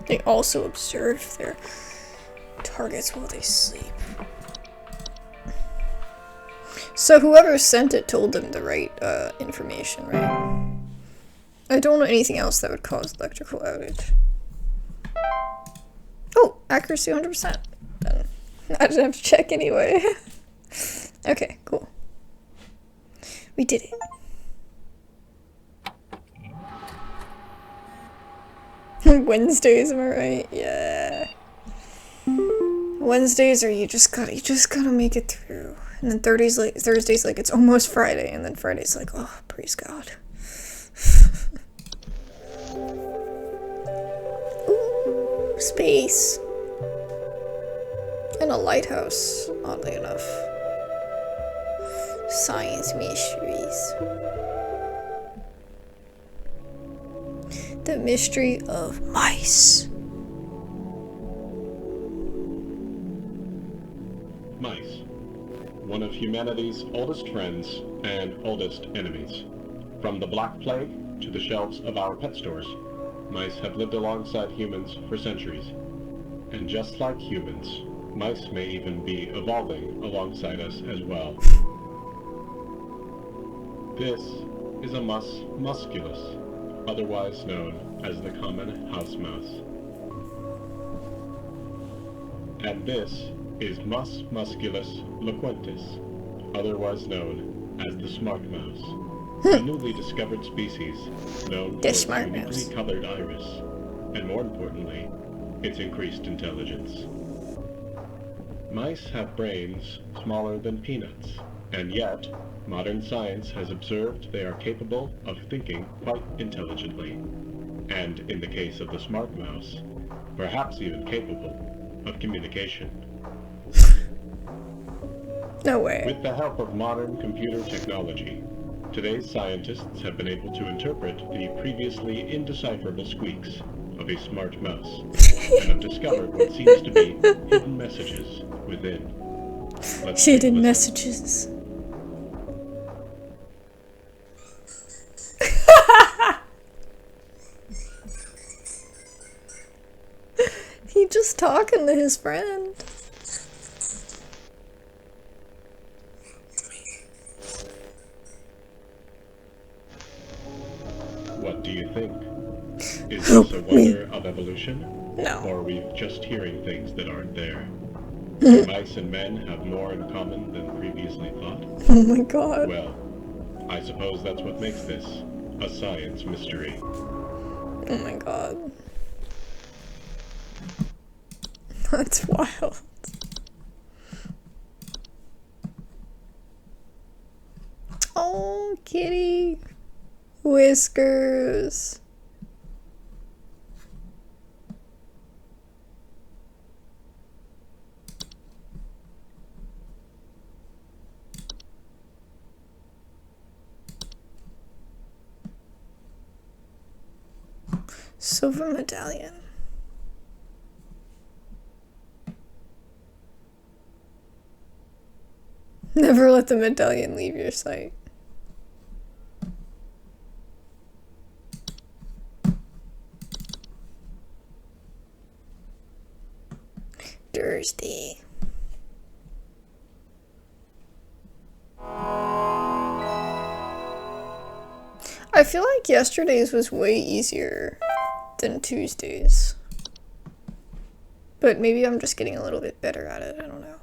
They also observe their targets while they sleep. So whoever sent it told them the right information, right? I don't know anything else that would cause electrical outage. Oh, accuracy 100%. Then I didn't have to check anyway. Okay, cool. We did it. Wednesdays, am I right? Yeah. Wednesdays are you just gotta make it through. And then Thursday's like it's almost Friday, and then Friday's like, oh, praise God. Ooh, space. And a lighthouse, oddly enough. Science mysteries. The mystery of mice. Mice. one of humanity's oldest friends and oldest enemies. From the Black Plague to the shelves of our pet stores, mice have lived alongside humans for centuries. And just like humans, mice may even be evolving alongside us as well. This is a mus musculus, otherwise known as the common house mouse. And this is Mus musculus loquentis, otherwise known as the smart mouse, a newly discovered species known for its uniquely colored iris, and more importantly, its increased intelligence. Mice have brains smaller than peanuts, and yet, modern science has observed they are capable of thinking quite intelligently, and in the case of the smart mouse, perhaps even capable of communication. No way. With the help of modern computer technology, today's scientists have been able to interpret the previously indecipherable squeaks of a smart mouse, and have discovered what seems to be hidden messages within. Let's Hidden messages. He just talking to his friend. What do you think? Is this a wonder of evolution? No. Or are we just hearing things that aren't there? Do mice and men have more in common than previously thought? Oh my god. Well, I suppose that's what makes this a science mystery. Oh my god. That's wild. Oh, kitty. Whiskers. Silver medallion. Never let the medallion leave your sight. Thursday. I feel like yesterday's was way easier than Tuesdays. But maybe I'm just getting a little bit better at it, I don't know.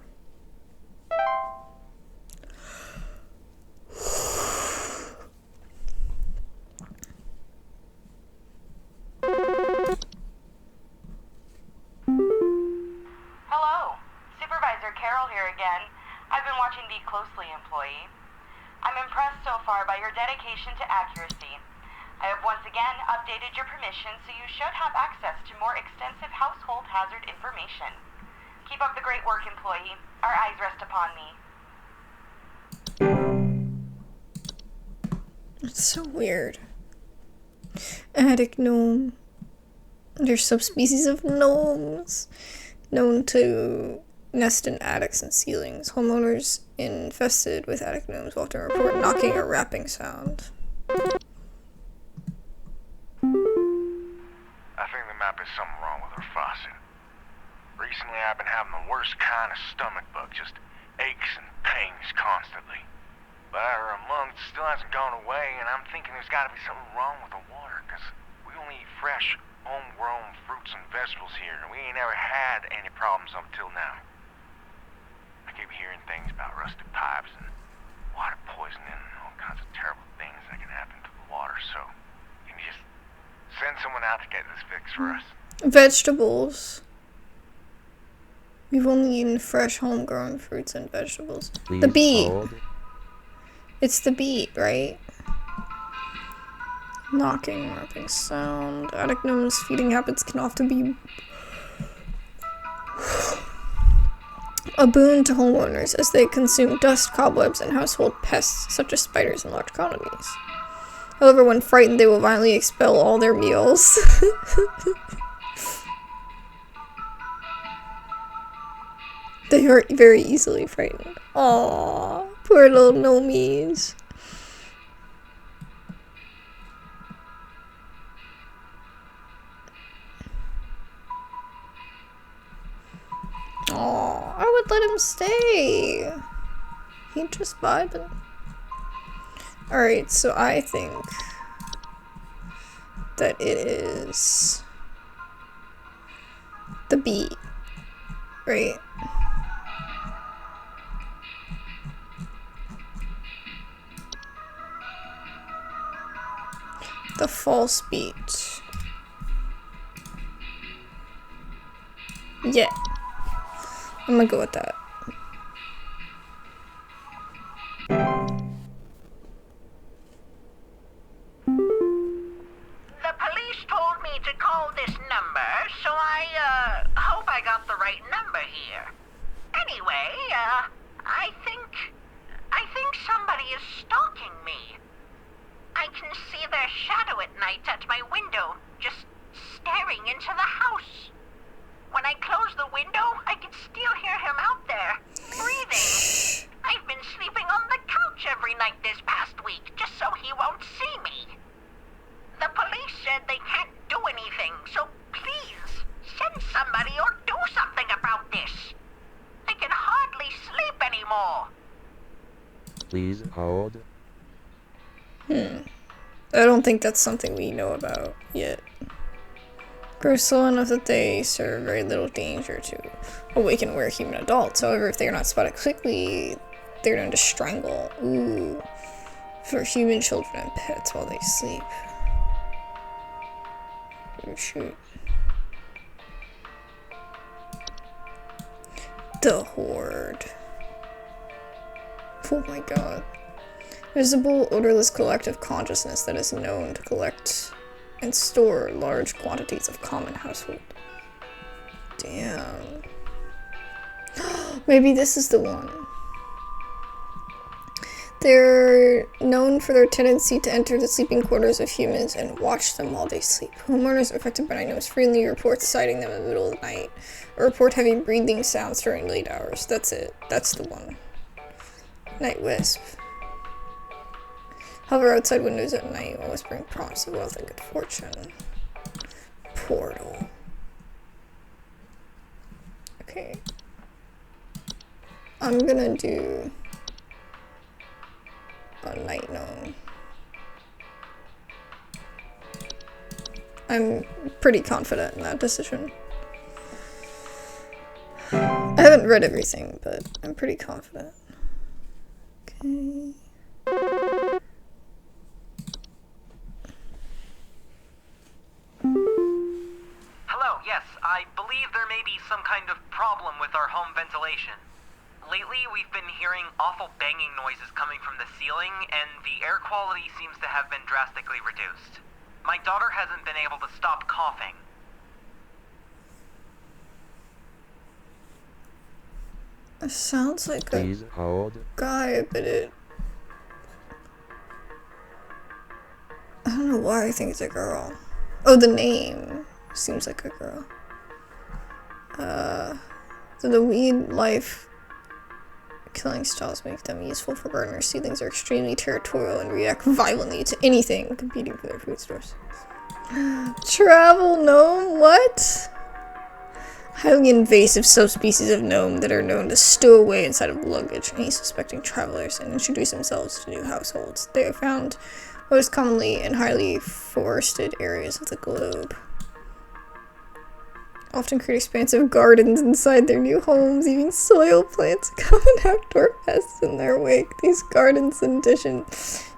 Hello, Supervisor Carol here again. I've been watching thee closely, employee. I'm impressed so far by your dedication to accuracy. I have once again updated your permission, so you should have access to more extensive household hazard information. Keep up the great work, employee. Our eyes rest upon thee. It's so weird. Attic gnome. They're subspecies of gnomes known to nest in attics and ceilings. Homeowners infested with attic gnomes will often report knocking or rapping sound. I think there might be something wrong with her faucet. Recently I've been having the worst kind of stomach bug, just aches and pains constantly. But her month still hasn't gone away, and I'm thinking there's got to be something wrong with the water, because we only eat fresh, homegrown fruits and vegetables here, and we ain't ever had any problems up till now. I keep hearing things about rusted pipes and water poisoning and all kinds of terrible things that can happen to the water, so can you just send someone out to get this fixed for us? Vegetables. We've only eaten fresh, homegrown fruits and vegetables. Please The beet. hold. It's the beet, right? Knocking, rapping sound. Attic gnomes' feeding habits can often be a boon to homeowners as they consume dust, cobwebs, and household pests such as spiders in large quantities. However, when frightened, they will violently expel all their meals. They are very easily frightened. Aww, poor little gnomies. Aww, I would let him stay. He'd just vibing. Alright, so I think that it is the B, right? The false beat. Yeah. I'm gonna go with that. The police told me to call this number, so I hope I got the right number here. Anyway, I think somebody is stalking me. I can see their shadow at night at my window, just staring into the house. When I close the window, I can still hear him out there, breathing. I've been sleeping on the couch every night this past week, just so he won't see me. The police said they can't do anything, so please, send somebody or do something about this. I can hardly sleep anymore. Please hold. I don't think that's something we know about yet. Grow slow enough that they serve very little danger to awaken aware human adults. However, if they are not spotted quickly, they're known to strangle. Ooh. For human children and pets while they sleep. Oh, shoot. The Horde. Oh my god. Visible, odorless collective consciousness that is known to collect and store large quantities of common household. Damn. Maybe this is the one. They're known for their tendency to enter the sleeping quarters of humans and watch them while they sleep. Homeowners affected by gnomes freely report sighting them in the middle of the night, or report heavy breathing sounds during late hours. That's it. That's the one. Night Wisp. Hover outside windows at night while whispering promise of wealth and good fortune. Portal. Okay. I'm gonna do a night gnome. I'm pretty confident in that decision. I haven't read everything, but I'm pretty confident. Okay. Hello, yes, I believe there may be some kind of problem with our home ventilation. Lately, we've been hearing awful banging noises coming from the ceiling, and the air quality seems to have been drastically reduced. My daughter hasn't been able to stop coughing. It sounds like Please a hold. guy, but I don't know why I think it's a girl. Oh, the name seems like a girl. So the weed life killing styles make them useful for gardeners. Seedlings are extremely territorial and react violently to anything competing for their food source. Travel gnome? What? Highly invasive subspecies of gnome that are known to stow away inside of luggage any suspecting travelers and introduce themselves to new households. They are found most commonly in highly forested areas of the globe. Often create expansive gardens inside their new homes, leaving soil plants and common outdoor pests in their wake. These gardens, in addition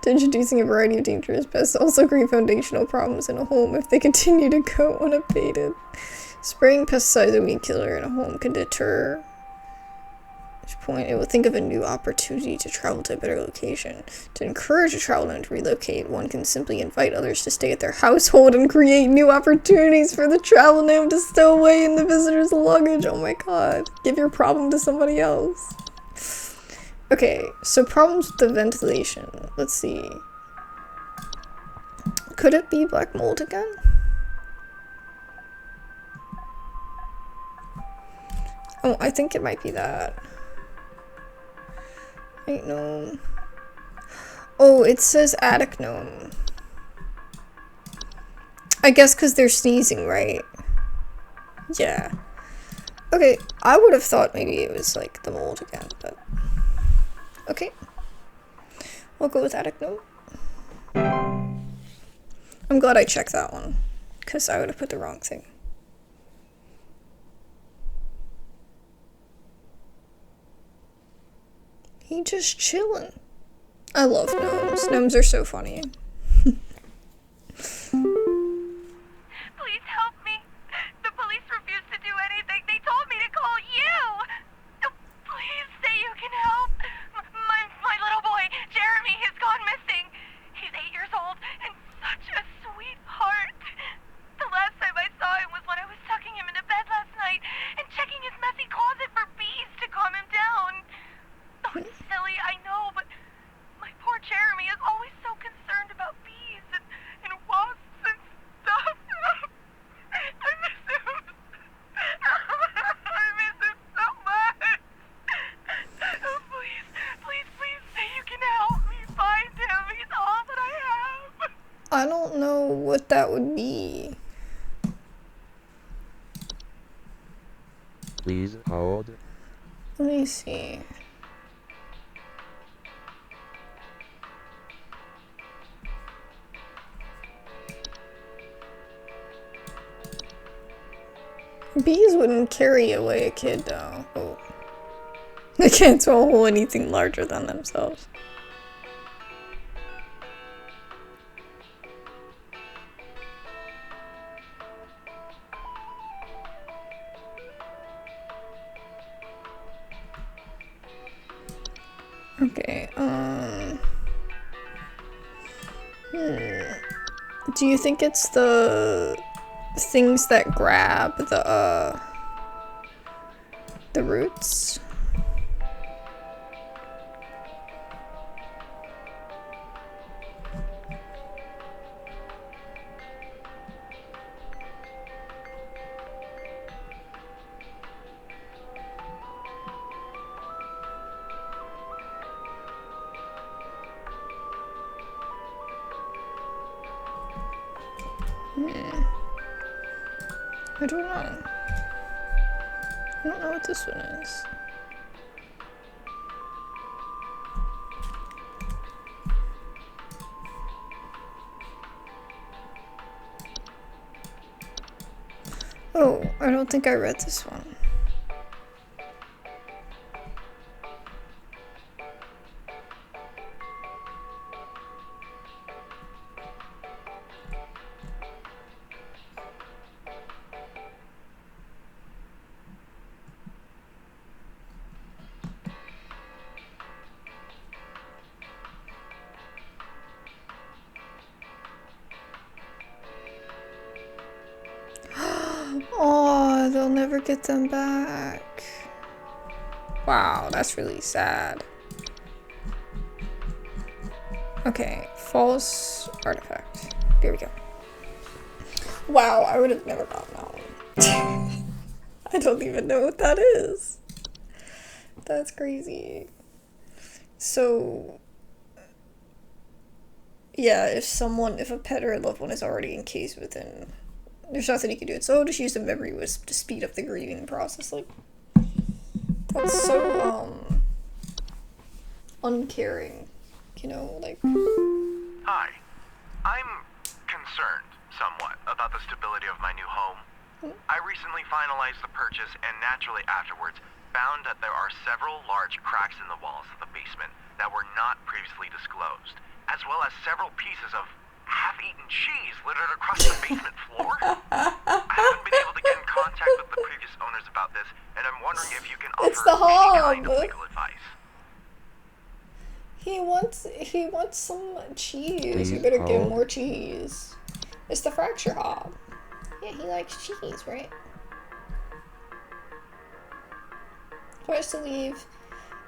to introducing a variety of dangerous pests, also create foundational problems in a home if they continue to go unabated. Spraying pesticides and weed killer in a home can deter. At which point, it will think of a new opportunity to travel to a better location. To encourage a travel gnome to relocate, one can simply invite others to stay at their household and create new opportunities for the travel gnome to stow away in the visitor's luggage. Oh my god. Give your problem to somebody else. Okay, so problems with the ventilation. Let's see. Could it be black mold again? Oh, I think it might be that. Wait, no. Oh, it says attic gnome. I guess because they're sneezing, right? Yeah. Okay, I would have thought maybe it was like the mold again, but... Okay. We'll go with attic gnome. I'm glad I checked that one, because I would have put the wrong thing. He just chillin'. I love gnomes. Gnomes are so funny. Please help me. The police refuse to do anything. They told me to call you. Please say you can help. My little boy, Jeremy, has gone missing. He's 8 years old and such a sweetheart. The last time I saw him was when I was tucking him into bed last night and checking his messy closet for bees to calm him down. Oh, it's silly, I know, but my poor Jeremy is always so concerned about bees and wasps and stuff. I miss him. I miss him so much. Oh, please say you can help me find him. He's all that I have. I don't know what that would be. Please hold. Let me see. Bees wouldn't carry away a kid, though. Oh. They can't swallow anything larger than themselves. Okay, Do you think it's the things that grab the roots? I don't know. I don't know what this one is. Oh, I don't think I read this one. Oh, they'll never get them back. Wow, that's really sad. Okay, false artifact. There we go. Wow, I would have never gotten that one. I don't even know what that is. That's crazy. So, yeah, if a pet or a loved one is already encased within, there's nothing you can do. So just use the memory wisp to speed up the grieving process. Like, that's so, uncaring. You know, like... Hi. I'm concerned, somewhat, about the stability of my new home. I recently finalized the purchase and naturally afterwards found that there are several large cracks in the walls of the basement that were not previously disclosed, as well as several pieces of half-eaten cheese littered across the basement floor. I haven't been able to get in contact with the previous owners about this, and I'm wondering if you can offer It's the any kind hob. of legal advice. He wants some cheese. Please You better give him hold. more cheese. It's the fracture hob. Yeah, he likes cheese, right? Tries to leave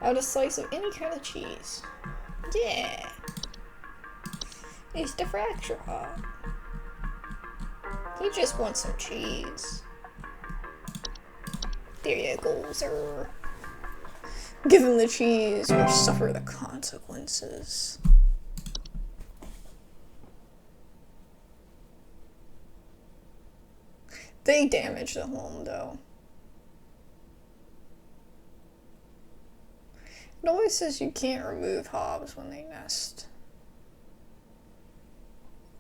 out a slice of any kind of cheese. Yeah. It's the fracture hob. He just wants some cheese. vehicles or give him the cheese or suffer the consequences. They damage the home, though. It always says you can't remove hobs when they nest.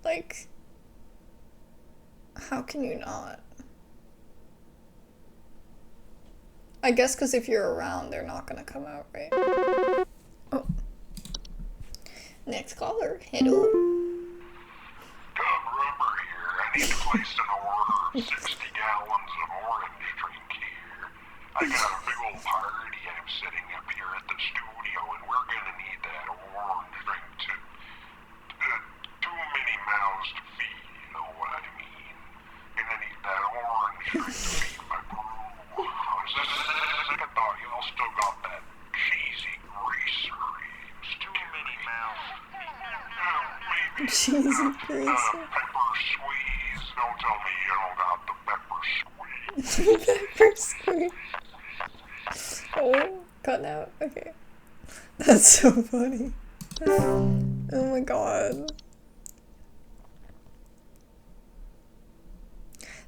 Like, how can you not? I guess because if you're around, they're not gonna come out, right? Oh. Next caller. Hello. Doug Rubber here. I need to place an order of 60 gallons of orange drink here. I got a big old party I'm setting up here at the studio, and we're gonna need that orange drink to... too many mouths to feed, you know what I mean? Gonna need that orange drink to feed my brew. I thought y'all still got that cheesy greasery. Too many mouths. Cheesy greaser. Pepper squeeze. Don't tell me you don't got the pepper squeeze. Pepper squeeze. Oh, cut out. Okay. That's so funny. Oh my god.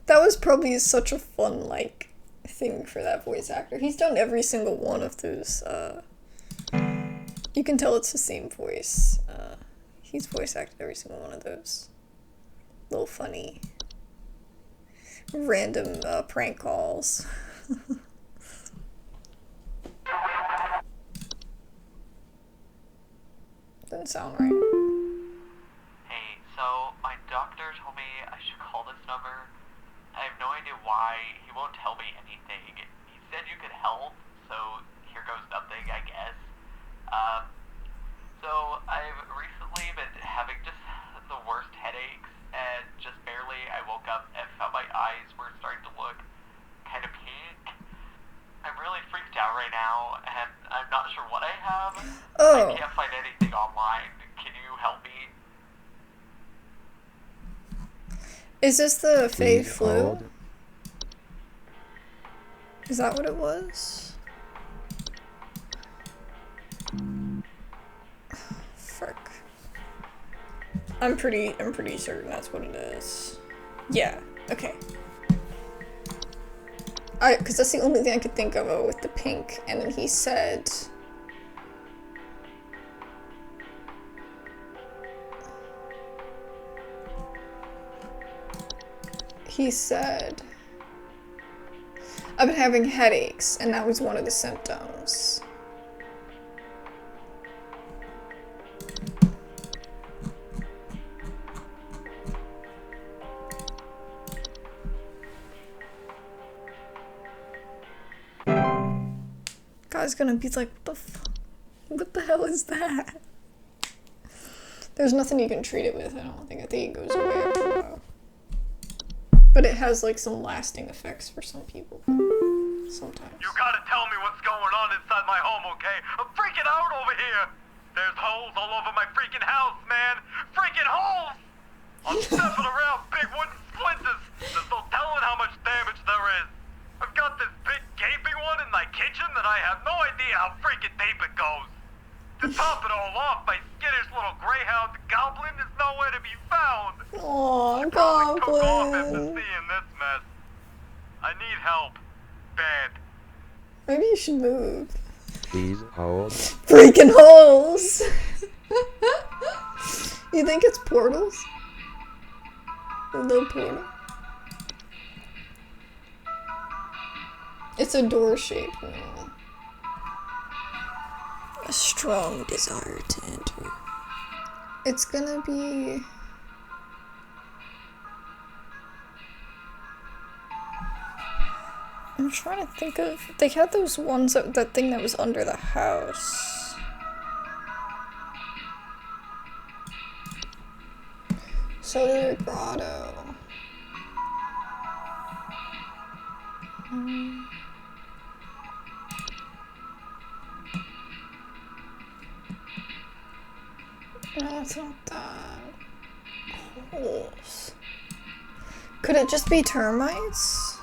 That was probably such a fun, like, thing for that voice actor. He's done every single one of those, you can tell it's the same voice. He's voice acted every single one of those. Little funny, random, prank calls. Doesn't sound right. Hey, so my doctor told me I should call this number. I have no idea why. He won't tell me anything. He said you could help, so here goes nothing, I guess. So I've recently been having just the worst headaches, and just barely I woke up and felt my eyes were starting to look kind of pink. I'm really freaked out right now, and I'm not sure what I have. Oh. I can't find anything online. Can you help me? Is this the Fey Please flu? hold. Is that what it was? Frick. I'm pretty certain that's what it is. Yeah, okay. Cause that's the only thing I could think of with the pink, and then he said... He said, I've been having headaches, and that was one of the symptoms. Guy's gonna be like, what the hell is that? There's nothing you can treat it with, I don't think. I think it goes away after a while. But it has, like, some lasting effects for some people. Sometimes. You gotta tell me what's going on inside my home, okay? I'm freaking out over here! There's holes all over my freaking house, man! Freaking holes! I'm stepping around big wooden splinters! There's no telling how much damage there is! I've got this big gaping one in my kitchen that I have no idea how freaking deep it goes! To top it all off, my skittish little greyhound goblin is nowhere to be found! Aww, Took off after Goblin. seeing this mess. I need help. Bad. Maybe you should move. Please hold. Freaking holes! You think it's portals? A little portal? It's a door shape. No. A strong desire to enter. It's gonna be... I'm trying to think of... They had those ones, that thing that was under the house. Solar Grotto. No, it's not that. Holes. Could it just be termites?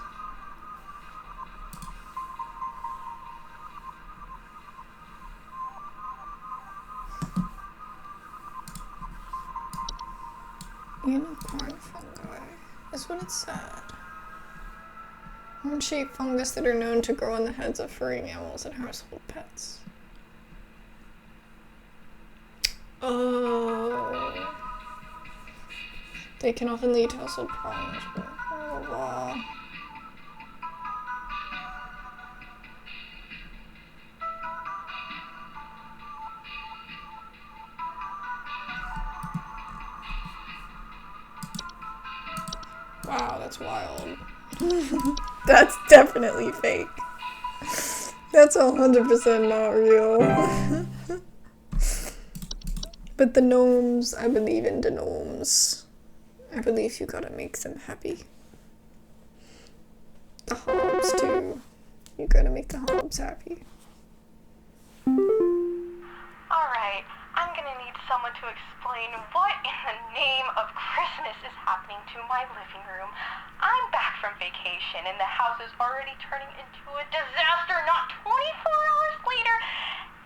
Unicorn fungi. That's what it said. Horn-shaped fungus that are known to grow on the heads of furry mammals and household pets. Oh. They can often lead to household problems. Oh, wow. Wow, that's wild. That's definitely fake. That's 100% not real. But the gnomes, I believe in the gnomes. I believe you gotta make them happy. The hobs too. You gotta make the hobs happy. Alright, I'm gonna need someone to explain what in the name of Christmas is happening to my living room. I'm back from vacation and the house is already turning into a disaster not 24 hours later.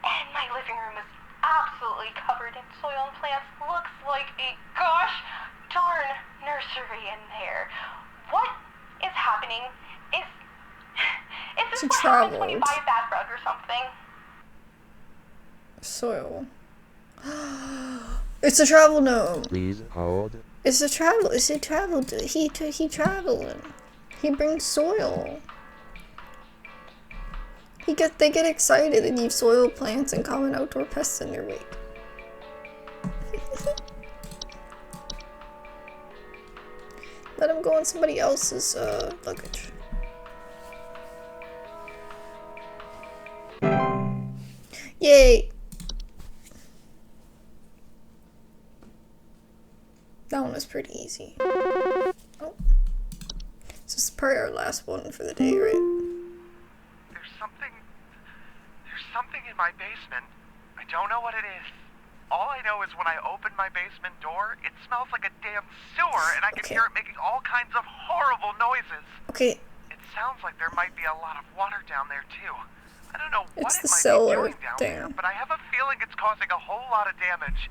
And my living room is absolutely covered in soil and plants. Looks like a gosh darn nursery in there. What is happening? Is this what happens when you buy a bad rug or something? Soil. It's a travel gnome. Please hold. It's a travel. He traveling. He brings soil. They get excited and leave soil, plants, and common outdoor pests in their wake. Let him go on somebody else's luggage. Yay! That one was pretty easy. Oh. This is probably our last one for the day, right? There's something in my basement. I don't know what it is. All I know is when I open my basement door, it smells like a damn sewer, and I can hear it making all kinds of horrible noises. Okay. It sounds like there might be a lot of water down there, too. I don't know what It's it the might cellar be doing down there, thing. but I have a feeling it's causing a whole lot of damage.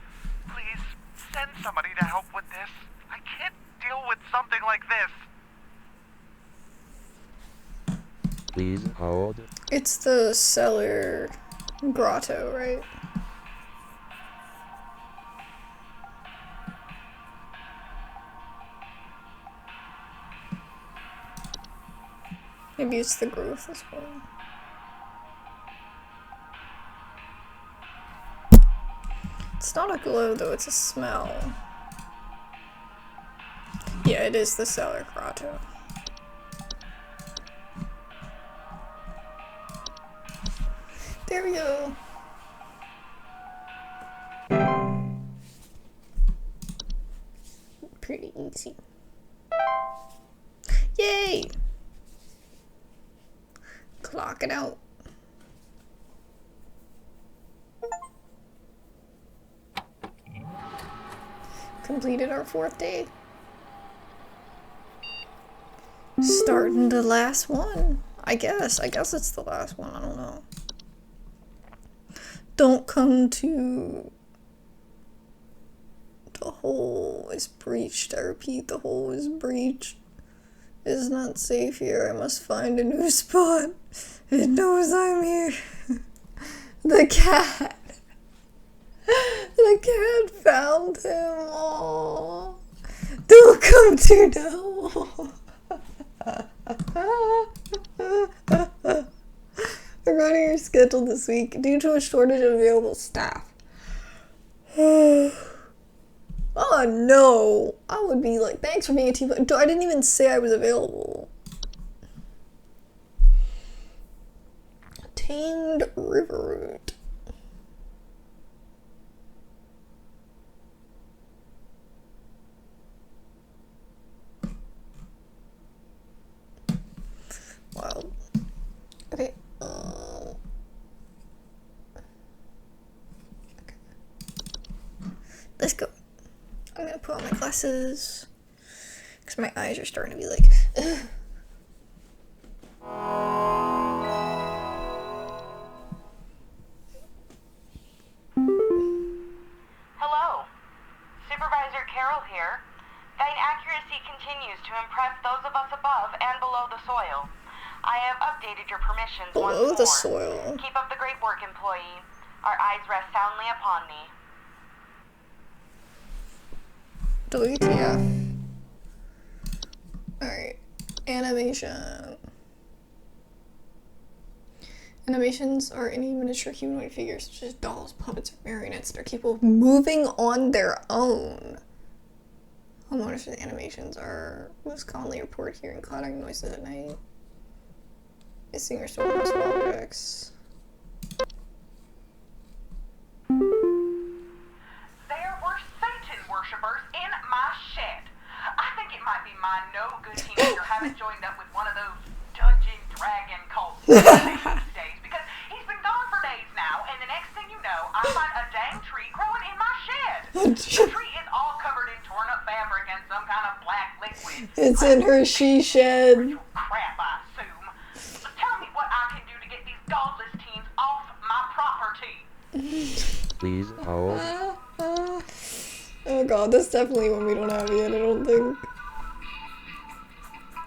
Please, send somebody to help with this. I can't deal with something like this. Please hold. It's the cellar grotto, right? Maybe it's the growth as well. It's not a glow though, it's a smell. Yeah, it is the cellar grotto. There we go. Pretty easy. Yay! Clock it out. Completed our 4th day. Starting the last one. I guess it's the last one. I don't know. Don't come to... The hole is breached. I repeat, the hole is breached. It is not safe here. I must find a new spot. It knows I'm here. The cat. The cat found him. Aww. Don't come to the hole. Regarding your schedule this week, due to a shortage of available staff. Oh no! I would be like, thanks for being a team. I didn't even say I was available. Tamed river root. Wow. Okay. Okay. Let's go. I'm gonna put on my glasses because my eyes are starting to be like, ugh. Hello. Supervisor Carol here. to impress those of us above and below the soil. I have updated your permissions Below once the more. soil. Keep up the great work, employee. Our eyes rest soundly upon thee. WTF. Alright. Animation. Animations are any miniature humanoid figures, such as dolls, puppets, or marionettes, that are capable of moving on their own. Homeowners with animations are most commonly reported hearing clattering noises at night, missing or stolen household objects. There were Satan worshippers in my shed. I think it might be my no-good teenager having joined up with one of those Dungeon Dragon cults these days, because he's been gone for days now, and the next thing you know, I find a dang tree growing in my shed. The tree is all covered in torn-up fabric and some kind of black liquid. It's in her she shed. Crap, I assume. Tell me what I can do to get these godless teens off my property. Please hold. Oh god, that's definitely one we don't have yet, I don't think.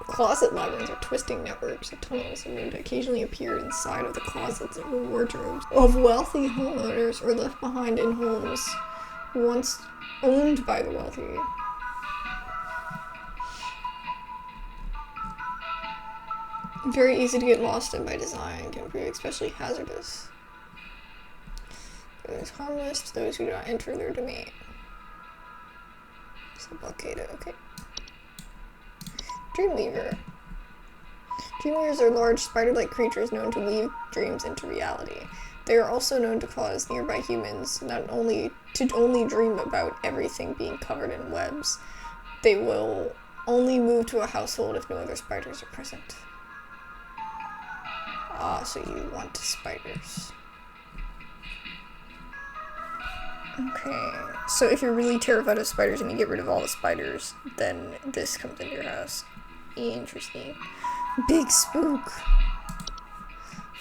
Closet labyrinths are twisting networks of tunnels and would occasionally appear inside of the closets or wardrobes of wealthy homeowners or left behind in homes once owned by the wealthy. Very easy to get lost in by design, can prove especially hazardous. It is harmless to those who do not enter their domain. Sublocata, okay. Dreamweaver. Dreamweavers are large spider-like creatures known to weave dreams into reality. They are also known to cause nearby humans not only to dream about everything being covered in webs. They will only move to a household if no other spiders are present. Ah, so you want spiders. Okay, so if you're really terrified of spiders and you get rid of all the spiders, then this comes into your house. Interesting. Big spook.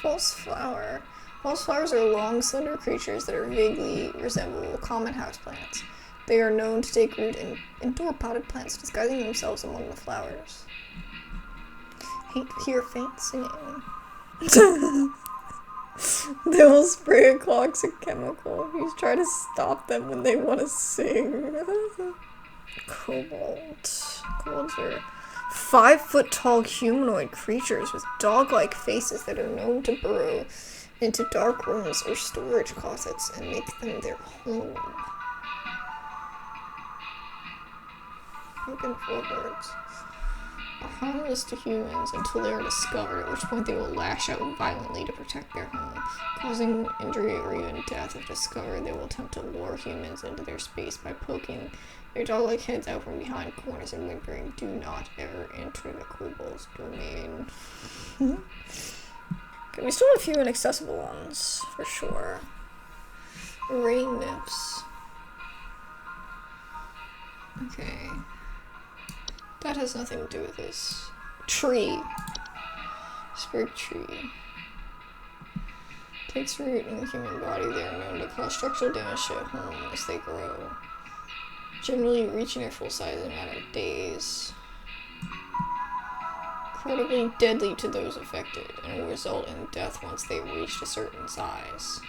False flower. False flowers are long, slender creatures that are vaguely resemble common houseplants. They are known to take root in indoor potted plants, disguising themselves among the flowers. Hear faint singing. They will spray a toxic chemical. You try to stop them when they want to sing. Kobolds. Kobolds are 5-foot-tall humanoid creatures with dog-like faces that are known to burrow into dark rooms or storage closets and make them their home. Broken floorboards are harmless to humans until they are discovered, at which point they will lash out violently to protect their home, causing injury or even death. If discovered, they will attempt to lure humans into their space by poking their dog-like heads out from behind corners and whimpering, "Do not ever enter the kobold's domain." Okay, we still have a few inaccessible ones, for sure. Rain nymphs. Okay. That has nothing to do with this. Tree. Sprig tree. Takes root in the human body. They are known to cause structural damage to a home as they grow, generally reaching their full size in a matter of days. Incredibly deadly to those affected, and will result in death once they reach a certain size.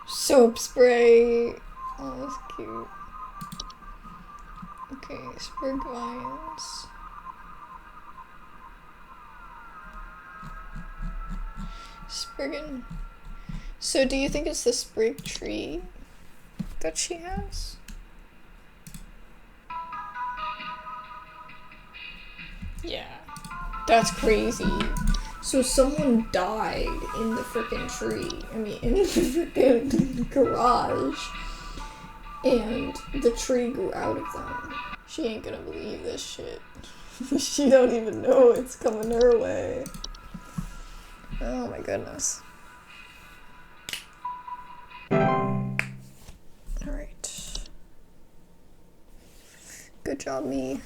Soap spray. Oh, that's cute. Okay, sprig vines. Spriggin. So do you think it's the sprig tree that she has? Yeah. That's crazy. So someone died in the frickin' tree. I mean, in the frickin' garage. And the tree grew out of them. She ain't gonna believe this shit. She don't even know it's coming her way. Oh my goodness. Alright. Good job, me.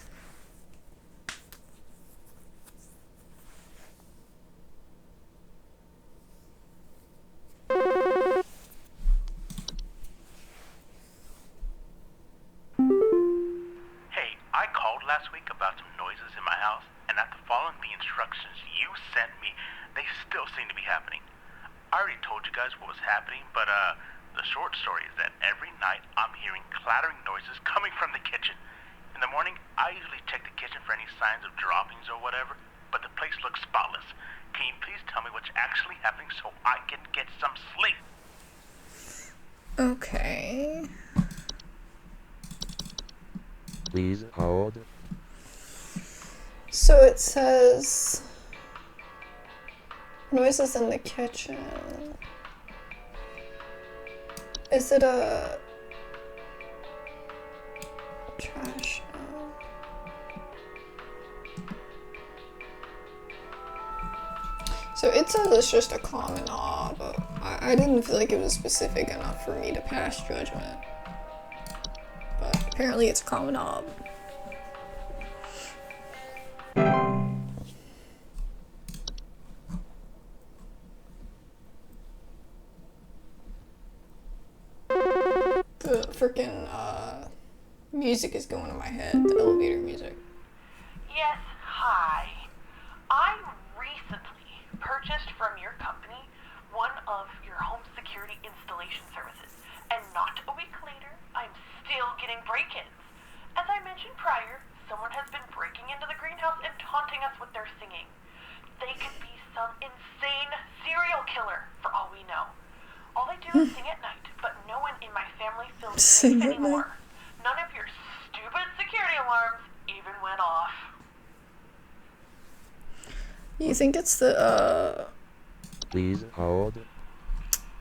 locations you sent me, they still seem to be happening. I already told you guys what was happening, but the short story is that every night I'm hearing clattering noises coming from the kitchen. In the morning, I usually check the kitchen for any signs of droppings or whatever, but the place looks spotless. Can you please tell me what's actually happening so I can get some sleep? Okay. Please hold. So it says noises in the kitchen. Is it a trash? So it says it's just a common awe, but I didn't feel like it was specific enough for me to pass judgment. But apparently it's a common awe. The freaking music is going in my head, the elevator music. Yes, hi. I recently purchased from your company one of your home security installation services, and not a week later, I'm still getting break-ins. As I mentioned prior, someone has been breaking into the greenhouse and taunting us with their singing. They could be some insane serial killer, for all we know. All they do is sing at night, but no one in my family feels safe anymore. None of your stupid security alarms even went off. You think it's the Please hold.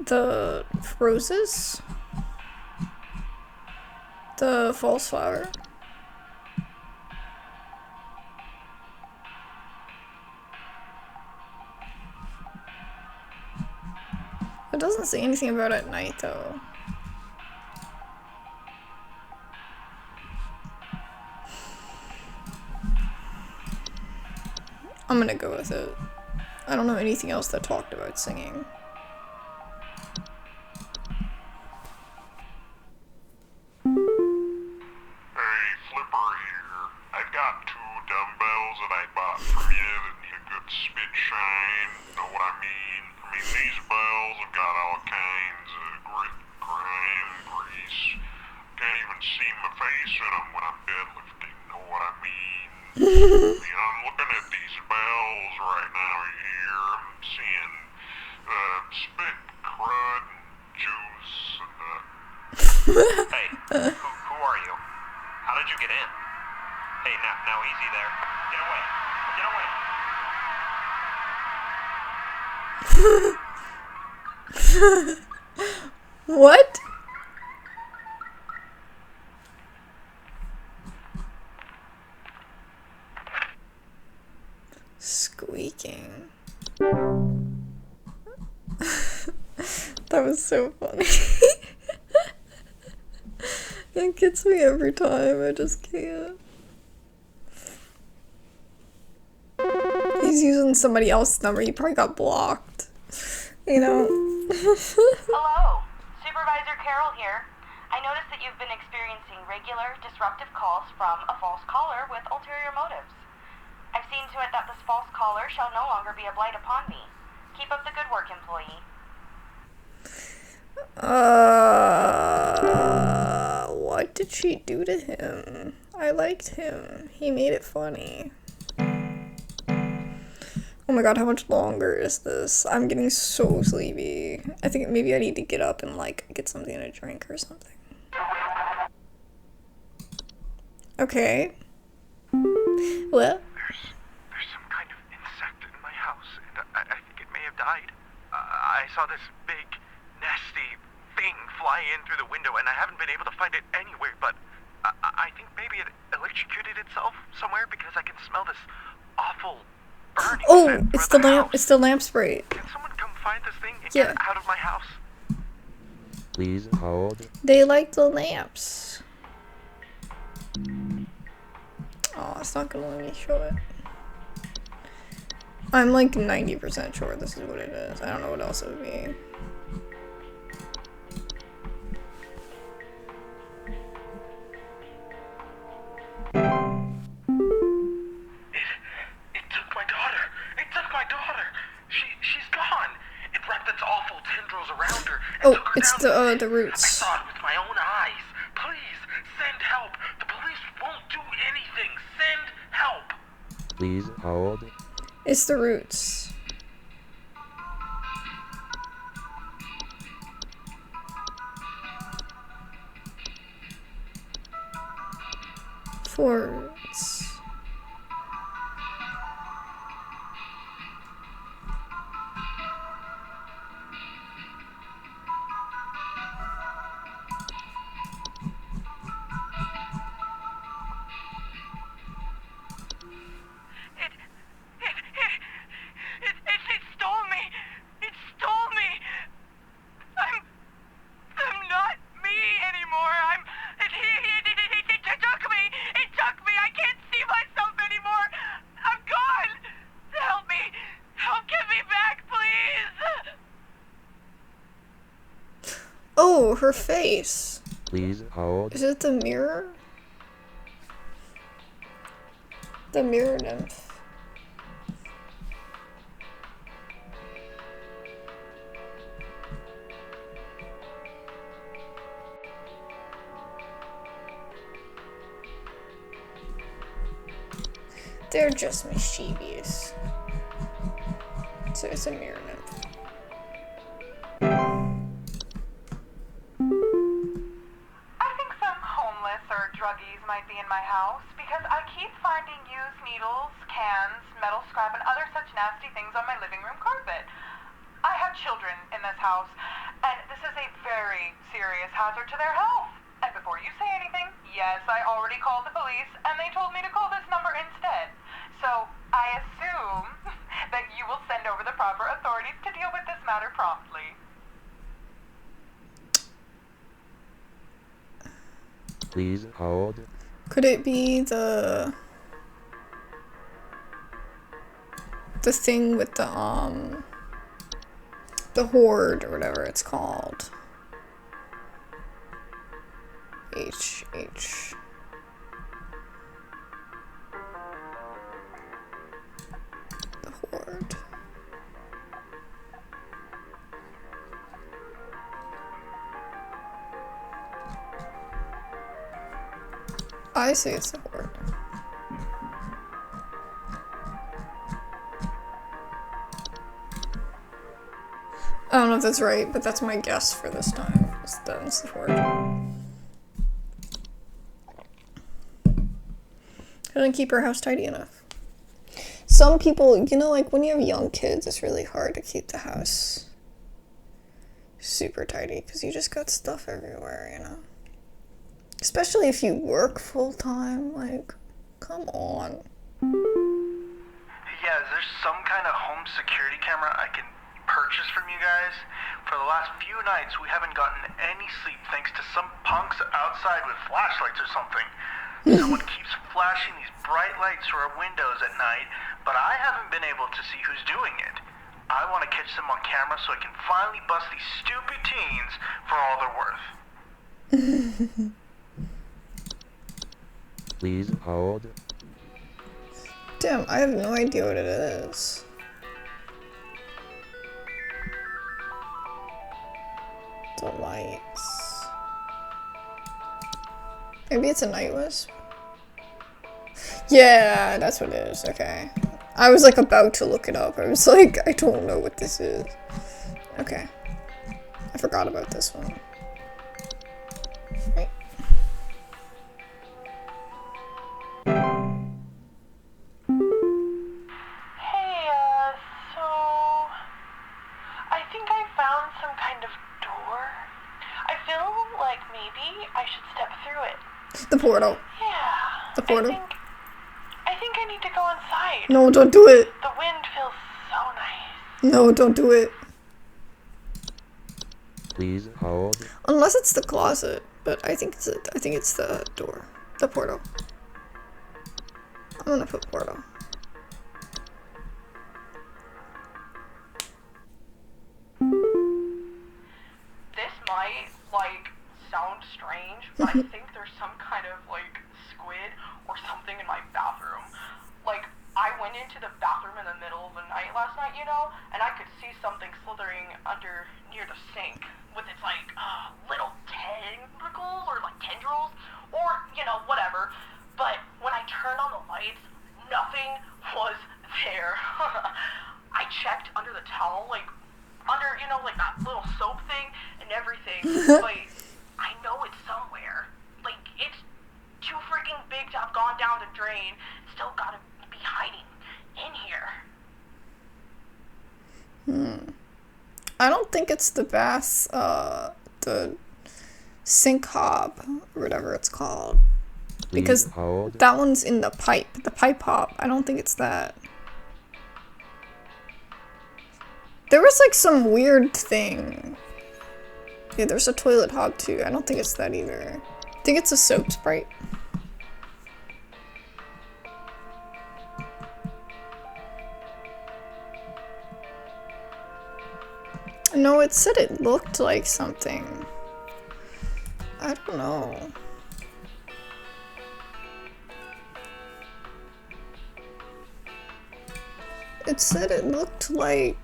the roses? The false flower? It doesn't say anything about at night though. I'm gonna go with it. I don't know anything else that talked about singing. Hey, Flipper here. I've got 2 dumbbells that I bought from you that need a good spit shine. Know what I mean? These bells have got all kinds of grit, grime, grease. Can't even see my face in them when I'm deadlifting. Know what I mean? I'm looking at these bells right now here. I'm seeing spit, crud, juice, and Hey, who are you? How did you get in? Hey, now easy there. Get away. Get away. What? Squeaking. That was so funny. It gets me every time, I just can't. He's using somebody else's number, he probably got blocked. You know? Hello, Supervisor Carroll here. I noticed that you've been experiencing regular, disruptive calls from a false caller with ulterior motives. I've seen to it that this false caller shall no longer be a blight upon me. Keep up the good work, employee. What did she do to him? I liked him. He made it funny. Oh my god, how much longer is this? I'm getting so sleepy. I think maybe I need to get up and, like, get something to drink or something. Okay. What? There's some kind of insect in my house, and I think it may have died. I saw this big, nasty thing fly in through the window, and I haven't been able to find it anywhere, but I think maybe it electrocuted itself somewhere because I can smell this awful burning Oh, scent it's throughout the lamp. house. It's the lamp spray. Can someone come find this thing and Yeah. get it out of my house? Please hold. They like the lamps. Oh, it's not gonna let me show it. I'm like 90% sure this is what it is. I don't know what else it would be. It took my daughter. It It's down the I roots. saw it with my own eyes. Please, send help. The police won't do anything. Send help. Please hold. It's the roots. Four roots. It stole me. It stole me. I'm not me anymore. It took me. It took me. I can't see myself anymore. I'm gone. Help me. Help get me back, please. Oh, her face. Please hold. Is it the mirror? The mirror nymph. They're just mischievous. So it's a mirror nymph. I think some homeless or druggies might be in my house because I keep finding used needles, cans, metal scrap, and other such nasty things on my living room carpet. I have children in this house, and this is a very serious hazard to their health. And before you say anything, yes, I already called the police, and they told me to call this number instead. So I assume that you will send over the proper authorities to deal with this matter promptly. Please hold. Could it be the thing with the horde or whatever it's called? H. The horde. I say it's the horde. I don't know if that's right, but that's my guess for this time. It's the horde. I didn't keep her house tidy enough. Some people, you know, like when you have young kids, it's really hard to keep the house super tidy because you just got stuff everywhere, you know? Especially if you work full time, like, come on. Yeah, is there some kind of home security camera I can purchase from you guys? For the last few nights, we haven't gotten any sleep thanks to some punks outside with flashlights or something. Someone keeps flashing these bright lights through our windows at night, but I haven't been able to see who's doing it. I want to catch them on camera so I can finally bust these stupid teens for all they're worth. Please hold. Damn, I have no idea what it is. The lights. Maybe it's a night wisp? Yeah, that's what it is, okay. I was like about to look it up. I was like, I don't know what this is. Okay. I forgot about this one. Right. Hey, so I think I found some kind of door. I feel like maybe I should step through it. The portal. Yeah. The portal. I think I need to go inside. No, don't do it. The wind feels so nice. No, don't do it. Please hold. Unless it's the closet, but I think it's the door. The portal. I'm gonna put portal. This might, sound strange, but I think there's some kind of, squid or something in my bathroom. I went into the bathroom in the middle of the night last night, you know, and I could see something slithering under near the sink with its like little tentacles or like tendrils or, you know, whatever. But when I turned on the lights, nothing was there. I checked under the towel, like under, you know, like that little soap thing and everything, but I know it's somewhere. Like, it's too freaking big to have gone down the drain. Still gotta be hiding in here. I don't think it's the the sink hob, or whatever it's called. Because Please hold. that one's in the pipe hob. I don't think it's that. There was like some weird thing. Yeah, there's a toilet hob too. I don't think it's that either. I think it's a soap sprite. No, it said it looked like something. I don't know. It said it looked like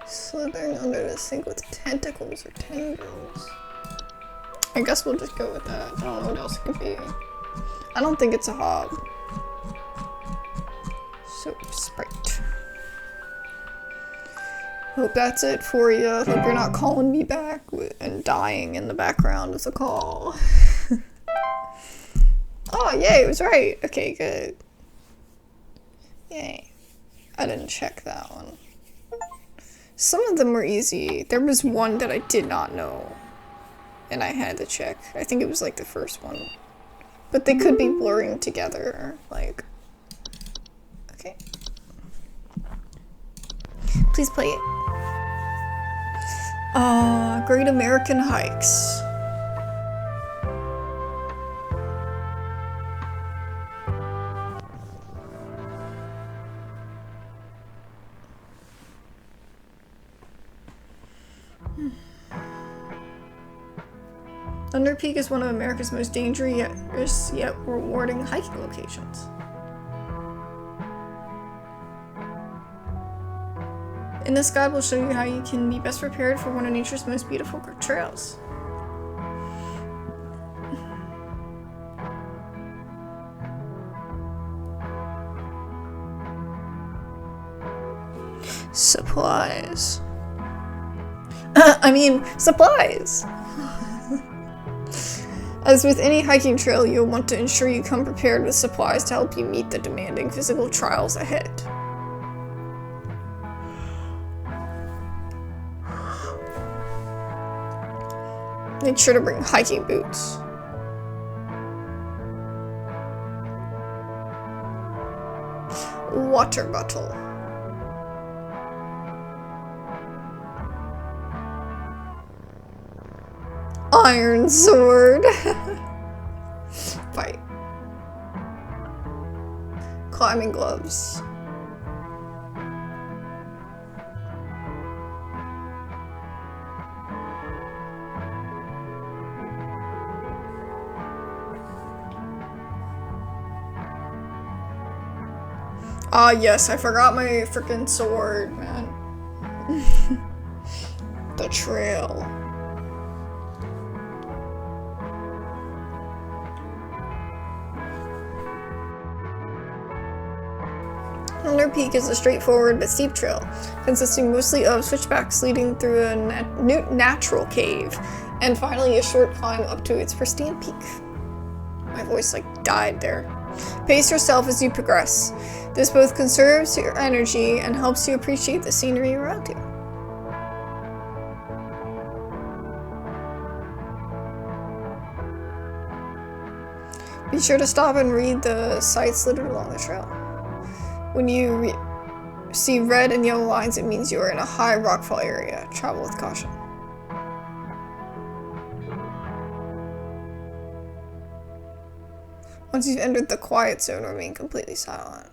slithering under the sink with tentacles or tendrils. I guess we'll just go with that. I don't know what else it could be. I don't think it's a hob. Soap sprite. Hope that's it for you. Hope you're not calling me back and dying in the background of the call. Oh, yay, it was right. Okay, good. Yay. I didn't check that one. Some of them were easy. There was one that I did not know, and I had to check. I think it was like the first one. But they could be blurring together, like... Okay. Please play it. Great American Hikes. Thunder Peak is one of America's most dangerous yet rewarding hiking locations. In this guide, we'll show you how you can be best prepared for one of nature's most beautiful trails. Supplies. Supplies! As with any hiking trail, you'll want to ensure you come prepared with supplies to help you meet the demanding physical trials ahead. Make sure to bring hiking boots. Water bottle. Iron sword. Fight. Climbing gloves. Ah, yes, I forgot my freaking sword, man. The trail. Thunder Peak is a straightforward but steep trail, consisting mostly of switchbacks leading through a natural cave, and finally a short climb up to its pristine peak. My voice died there. Pace yourself as you progress. This both conserves your energy and helps you appreciate the scenery around you. Be sure to stop and read the sights littered along the trail. When you see red and yellow lines, it means you are in a high rockfall area. Travel with caution. Once you've entered the quiet zone, remain completely silent.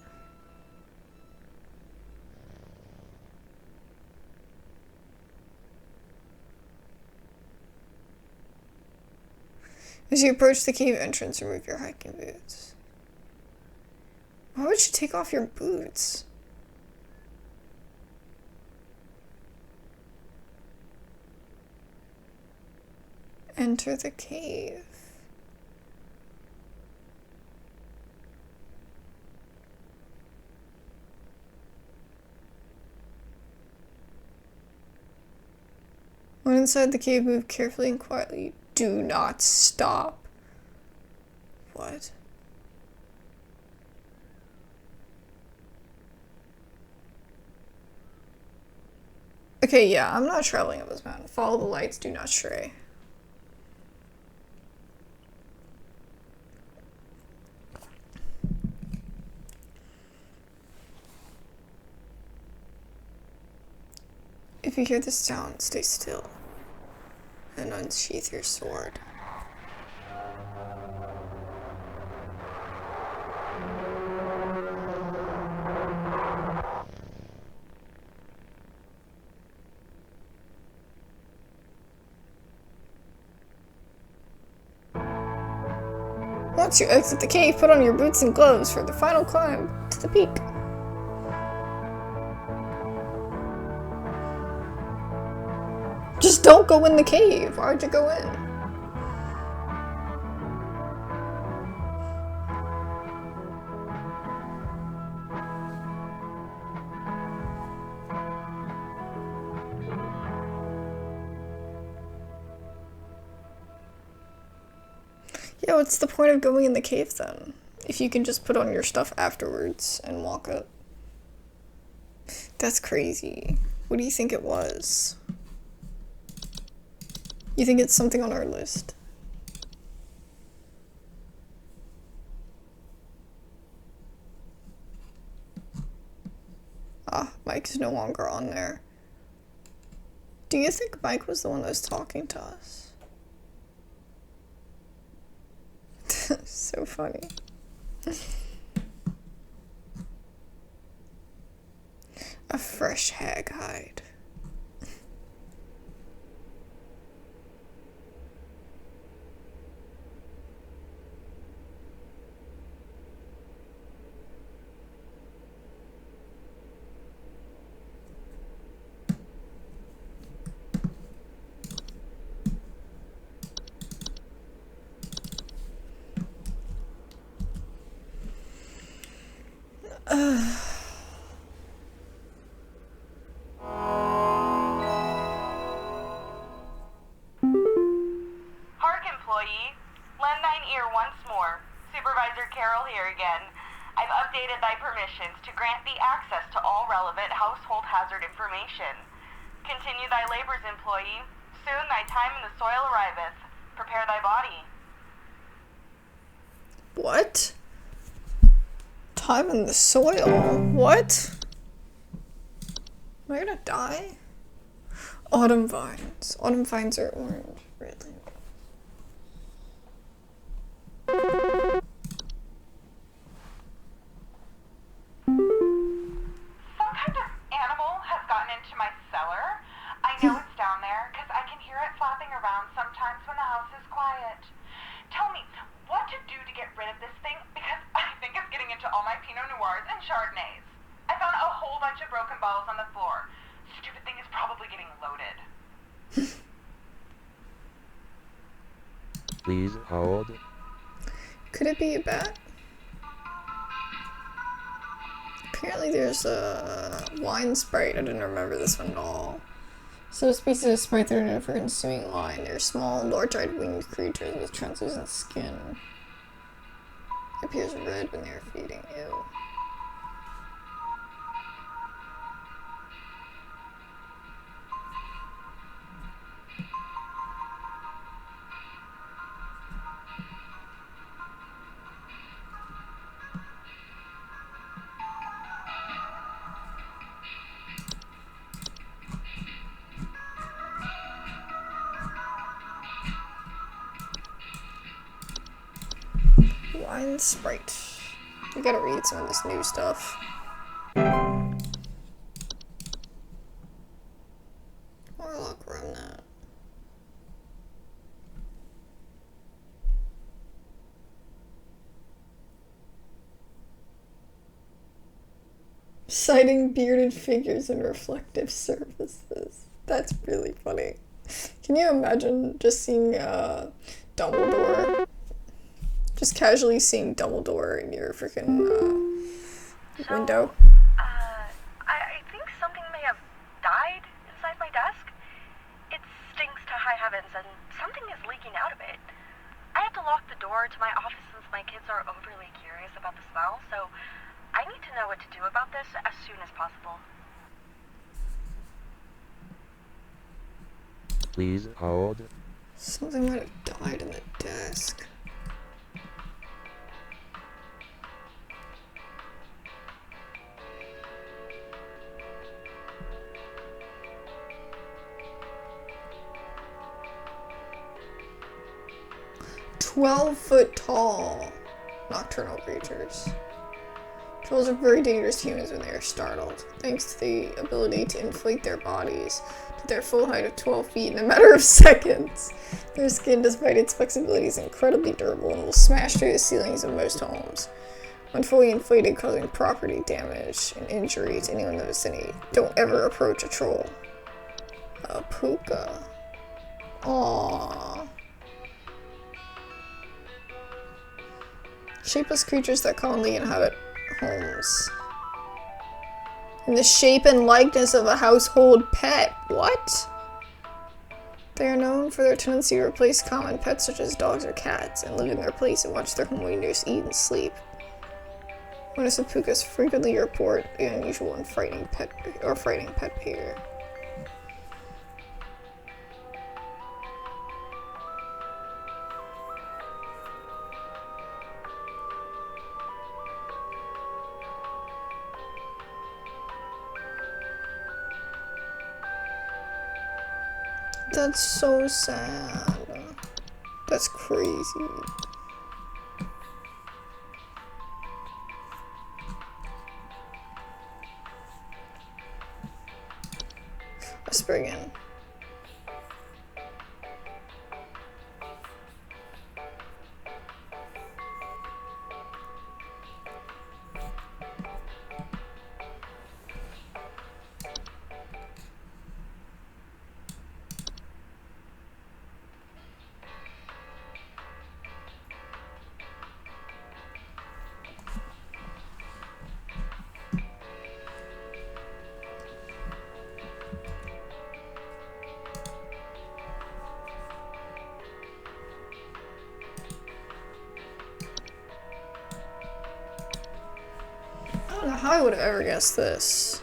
As you approach the cave entrance, remove your hiking boots. Why would you take off your boots? Enter the cave. When inside the cave, move carefully and quietly. Do not stop. What? Okay, yeah, I'm not traveling up this mountain. Follow the lights, do not stray. If you hear the sound, stay still and unsheath your sword. Once you exit the cave, put on your boots and gloves for the final climb to the peak. Just don't go in the cave. Why'd you go in? Yeah, what's the point of going in the cave then? If you can just put on your stuff afterwards and walk up. That's crazy. What do you think it was? You think it's something on our list? Ah, Mike's no longer on there. Do you think Mike was the one that was talking to us? So funny. A fresh hag hide. Hark, employee. Lend thine ear once more. Supervisor Carroll here again. I've updated thy permissions to grant thee access to all relevant household hazard information. Continue thy labors, employee. Soon thy time in the soil arriveth. Prepare thy body. What? Time in the soil? What? Am I gonna die? Autumn vines. Autumn vines are orange, really. Some kind of animal has gotten into my cellar. I know it's down there because I can hear it flapping around sometimes when the house is quiet. Tell me what to do to get rid of this thing because I think it's getting into all my Pinot Noirs and Chardonnays. I found a whole bunch of broken bottles on the floor. Stupid thing is probably getting loaded. Please hold. Could it be a bat? Apparently there's a wine sprite. I didn't remember this one at all. So species of sprite that are known for consuming wine. They're small, large-eyed winged creatures with translucent skin. It appears red when they're feeding. Ew. Wine sprite. We gotta read some of this new stuff. Warlock remnant. Citing bearded figures and reflective surfaces. That's really funny. Can you imagine just seeing Dumbledore? Just casually seeing Dumbledore in your freaking window. I think something may have died inside my desk. It stinks to high heavens, and something is leaking out of it. I have to lock the door to my office since my kids are overly curious about the smell, so I need to know what to do about this as soon as possible. Please hold. Something might have died in the desk. "12-foot tall nocturnal creatures. Trolls are very dangerous to humans when they are startled, thanks to the ability to inflate their bodies to their full height of 12 feet in a matter of seconds. Their skin, despite its flexibility, is incredibly durable and will smash through the ceilings of most homes when fully inflated, causing property damage and injury to anyone in the vicinity. Don't ever approach a troll." A Pooka. Aww. Shapeless creatures that commonly inhabit homes. In the shape and likeness of a household pet. What? They are known for their tendency to replace common pets such as dogs or cats and live in their place and watch their home owners eat and sleep. Notice of Pookas frequently report the unusual and frightening pet behavior. That's so sad. That's crazy. A Spriggan. I don't know how I would have ever guessed this.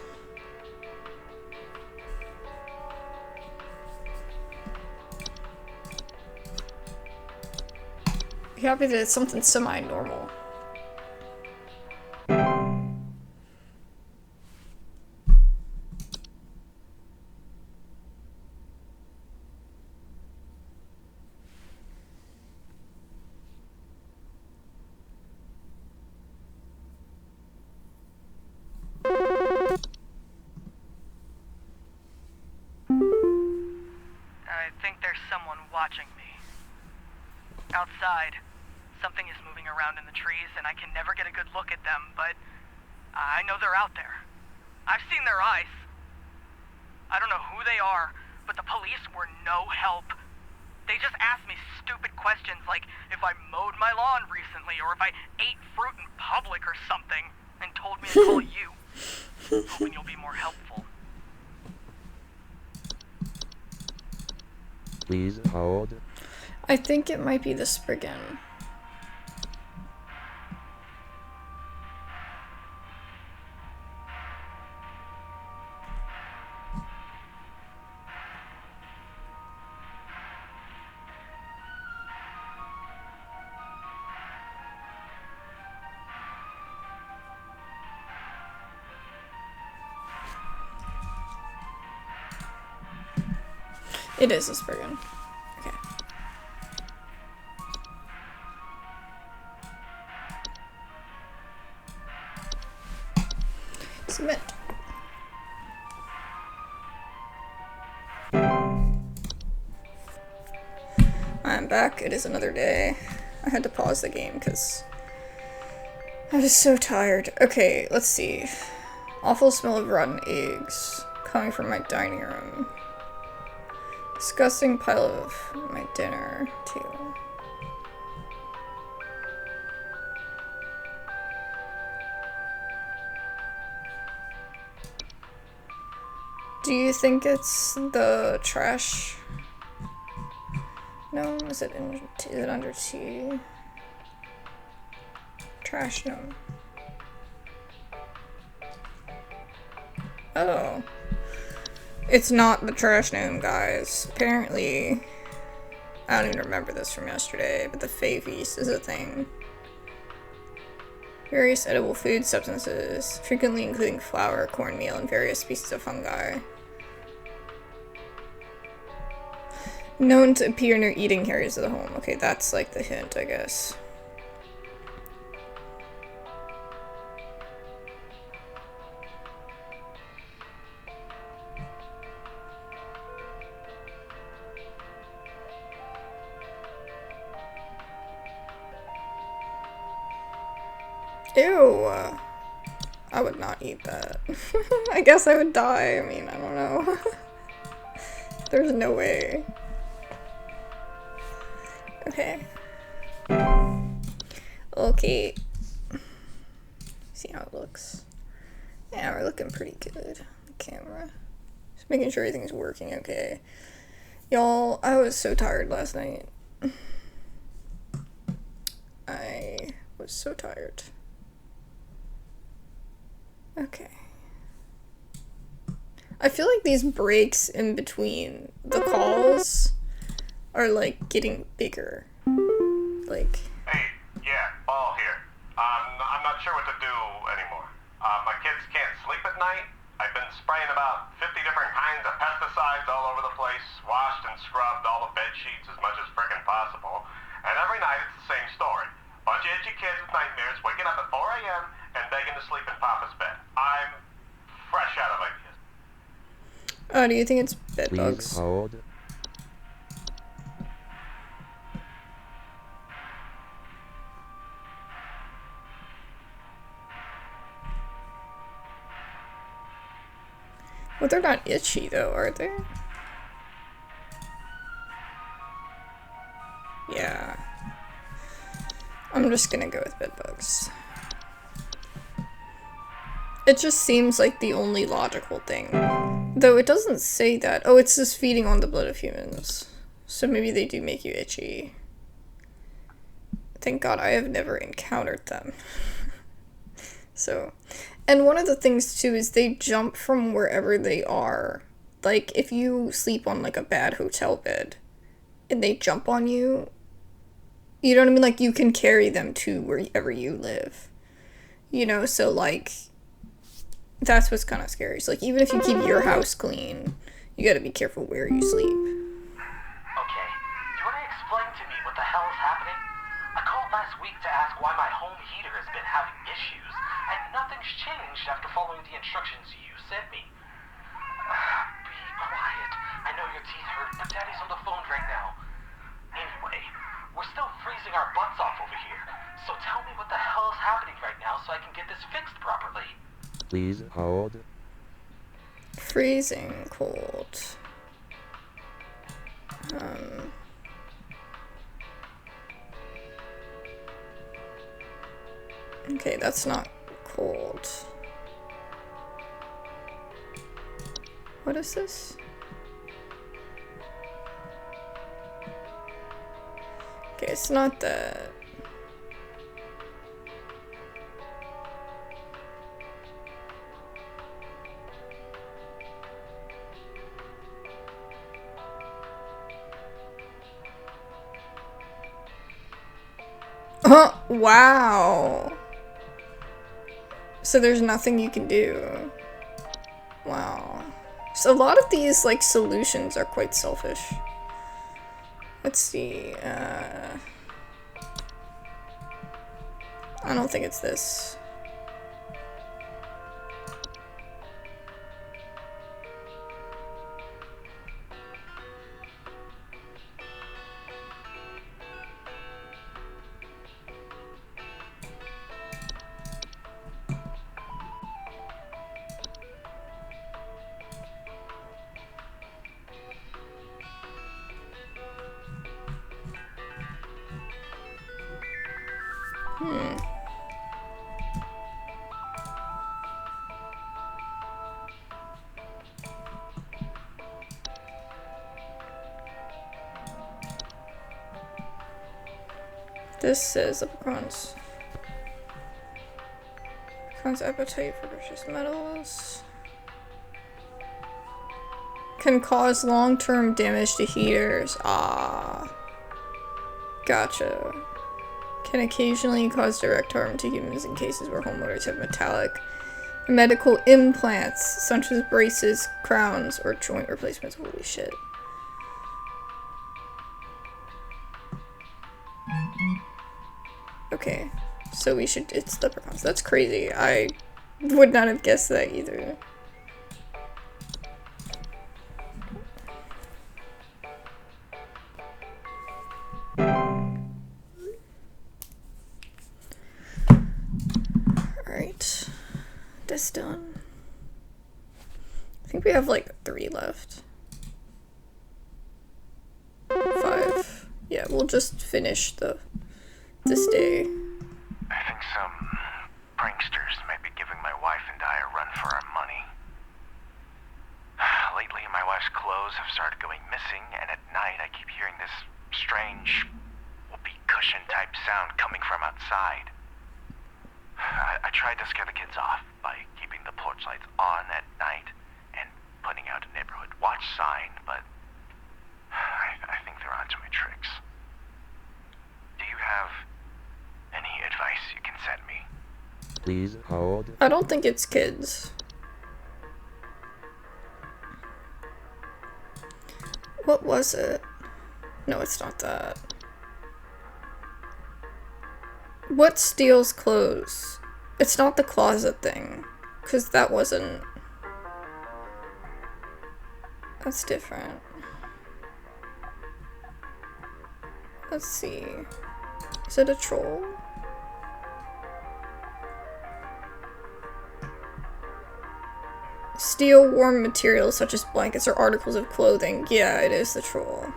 Be happy that it's something semi-normal. I think there's someone watching me. Outside, something is moving around in the trees, and I can never get a good look at them, but I know they're out there. I've seen their eyes. I don't know who they are, but the police were no help. They just asked me stupid questions like if I mowed my lawn recently or if I ate fruit in public or something, and told me to call you, hoping you'll be more helpful. Please hold. I think it might be the Spriggan. It is a Spriggan. Okay. Submit. I'm back. It is another day. I had to pause the game because I was so tired. Okay, let's see. Awful smell of rotten eggs coming from my dining room. Disgusting pile of my dinner table. Do you think it's the trash? No, is it under T? Trash gnome. Oh. It's not the trash gnome, guys. Apparently, I don't even remember this from yesterday, but the Fae Feast is a thing. Various edible food substances, frequently including flour, cornmeal, and various species of fungi. Known to appear near eating areas of the home. Okay, that's like the hint, I guess. Ew. I would not eat that. I guess I would die. I mean, I don't know. There's no way. Okay. Okay. See how it looks. Yeah, we're looking pretty good. The camera. Just making sure everything's working okay. Y'all, I was so tired last night. I was so tired. Okay. I feel like these breaks in between the calls are like getting bigger. Like. Hey, yeah, Ball here. I'm not sure what to do anymore. My kids can't sleep at night. I've been spraying about 50 different kinds of pesticides all over the place, washed and scrubbed all the bed sheets as much as frickin' possible, and every night it's the same story. Bunch of itchy kids with nightmares waking up at 4 a.m. and begging to sleep in Papa's bed. I'm fresh out of ideas. Oh, do you think it's bed Please bugs? hold. Well, they're not itchy though, are they? Yeah. I'm just gonna go with bed bugs. It just seems like the only logical thing. Though it doesn't say that. Oh, it's just feeding on the blood of humans. So maybe they do make you itchy. Thank God I have never encountered them. So, and one of the things too is they jump from wherever they are. Like, if you sleep on like a bad hotel bed and they jump on you, you know what I mean? Like, you can carry them to wherever you live. You know, so like, that's what's kind of scary. So like, even if you keep your house clean, you gotta be careful where you sleep. Okay, do you want to explain to me what the hell is happening? I called last week to ask why my home heater has been having issues, and nothing's changed after following the instructions you sent me. Be quiet. I know your teeth hurt, but Daddy's on the phone right now. Anyway, we're still freezing our butts off over here, so tell me what the hell is happening right now so I can get this fixed properly. Please hold. Freezing cold. Okay, that's not cold. What is this? Okay, it's not that. Oh, wow. So there's nothing you can do. Wow. So a lot of these, like, solutions are quite selfish. Let's see, I don't think it's this. This says leprechauns. Leprechauns' appetite for precious metals can cause long-term damage to heaters. Ah. Gotcha. Can occasionally cause direct harm to humans in cases where homeowners have metallic medical implants, such as braces, crowns, or joint replacements. Holy shit. Okay, so we should, it's leprechauns. That's crazy. I would not have guessed that either. Alright, that's done. I think we have like 3 left. 5. Yeah, we'll just finish this day. I think some pranksters might be giving my wife and I a run for our money. Lately, my wife's clothes have started going missing, and at night I keep hearing this strange whoopee cushion type sound coming from outside. I tried to scare the kids off by keeping the porch lights on at night and putting out a neighborhood watch sign, but I think they're onto my tricks. Do you have any advice you can send me? Please hold. I don't think it's kids. What was it? No, it's not that. What steals clothes? It's not the closet thing, because that wasn't... That's different. Let's see. Is it a troll? Steal warm materials such as blankets or articles of clothing. Yeah, it is the troll.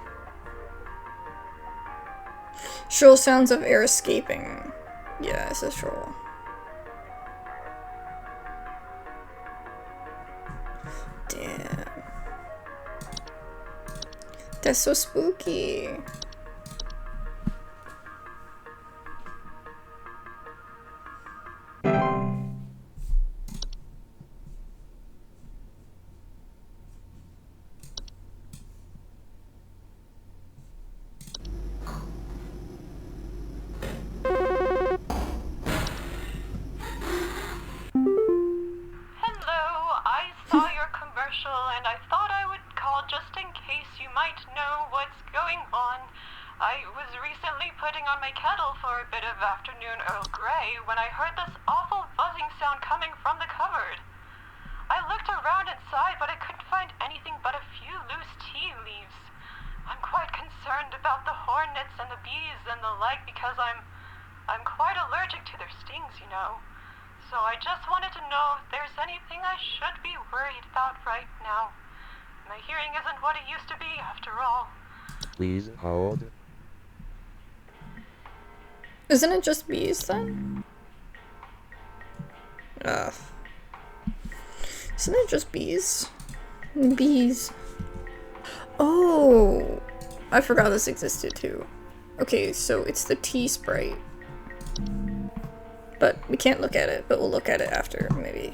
Shrill sounds of air escaping. Yeah, it's a troll. Damn. That's so spooky. And I thought I would call just in case you might know what's going on. I was recently putting on my kettle for a bit of afternoon Earl Grey when I heard this awful buzzing sound coming from the cupboard. I looked around inside, but I couldn't find anything but a few loose tea leaves. I'm quite concerned about the hornets and the bees and the like because I'm quite allergic to their stings, you know. So I just wanted to know if there's anything I should be worried about right now. My hearing isn't what it used to be, after all. Please hold. Isn't it just bees then? Ugh. Isn't it just bees? Bees. Oh! I forgot this existed too. Okay, so it's the tea sprite. But we can't look at it, but we'll look at it after, maybe,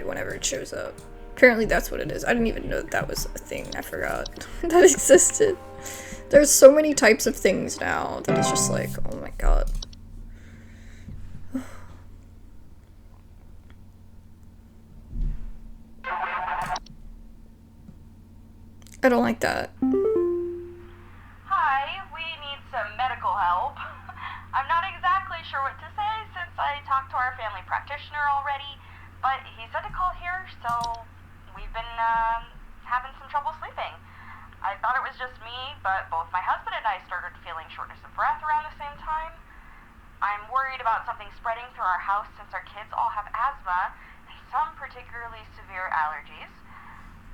whenever it shows up. Apparently that's what it is. I didn't even know that was a thing. I forgot that existed. There's so many types of things now that it's just like, oh my god. I don't like that. Hi, we need some medical help. I'm not exactly sure what to say since I talked to our family practitioner already, but he said to call here, so we've been having some trouble sleeping. I thought it was just me, but both my husband and I started feeling shortness of breath around the same time. I'm worried about something spreading through our house since our kids all have asthma and some particularly severe allergies.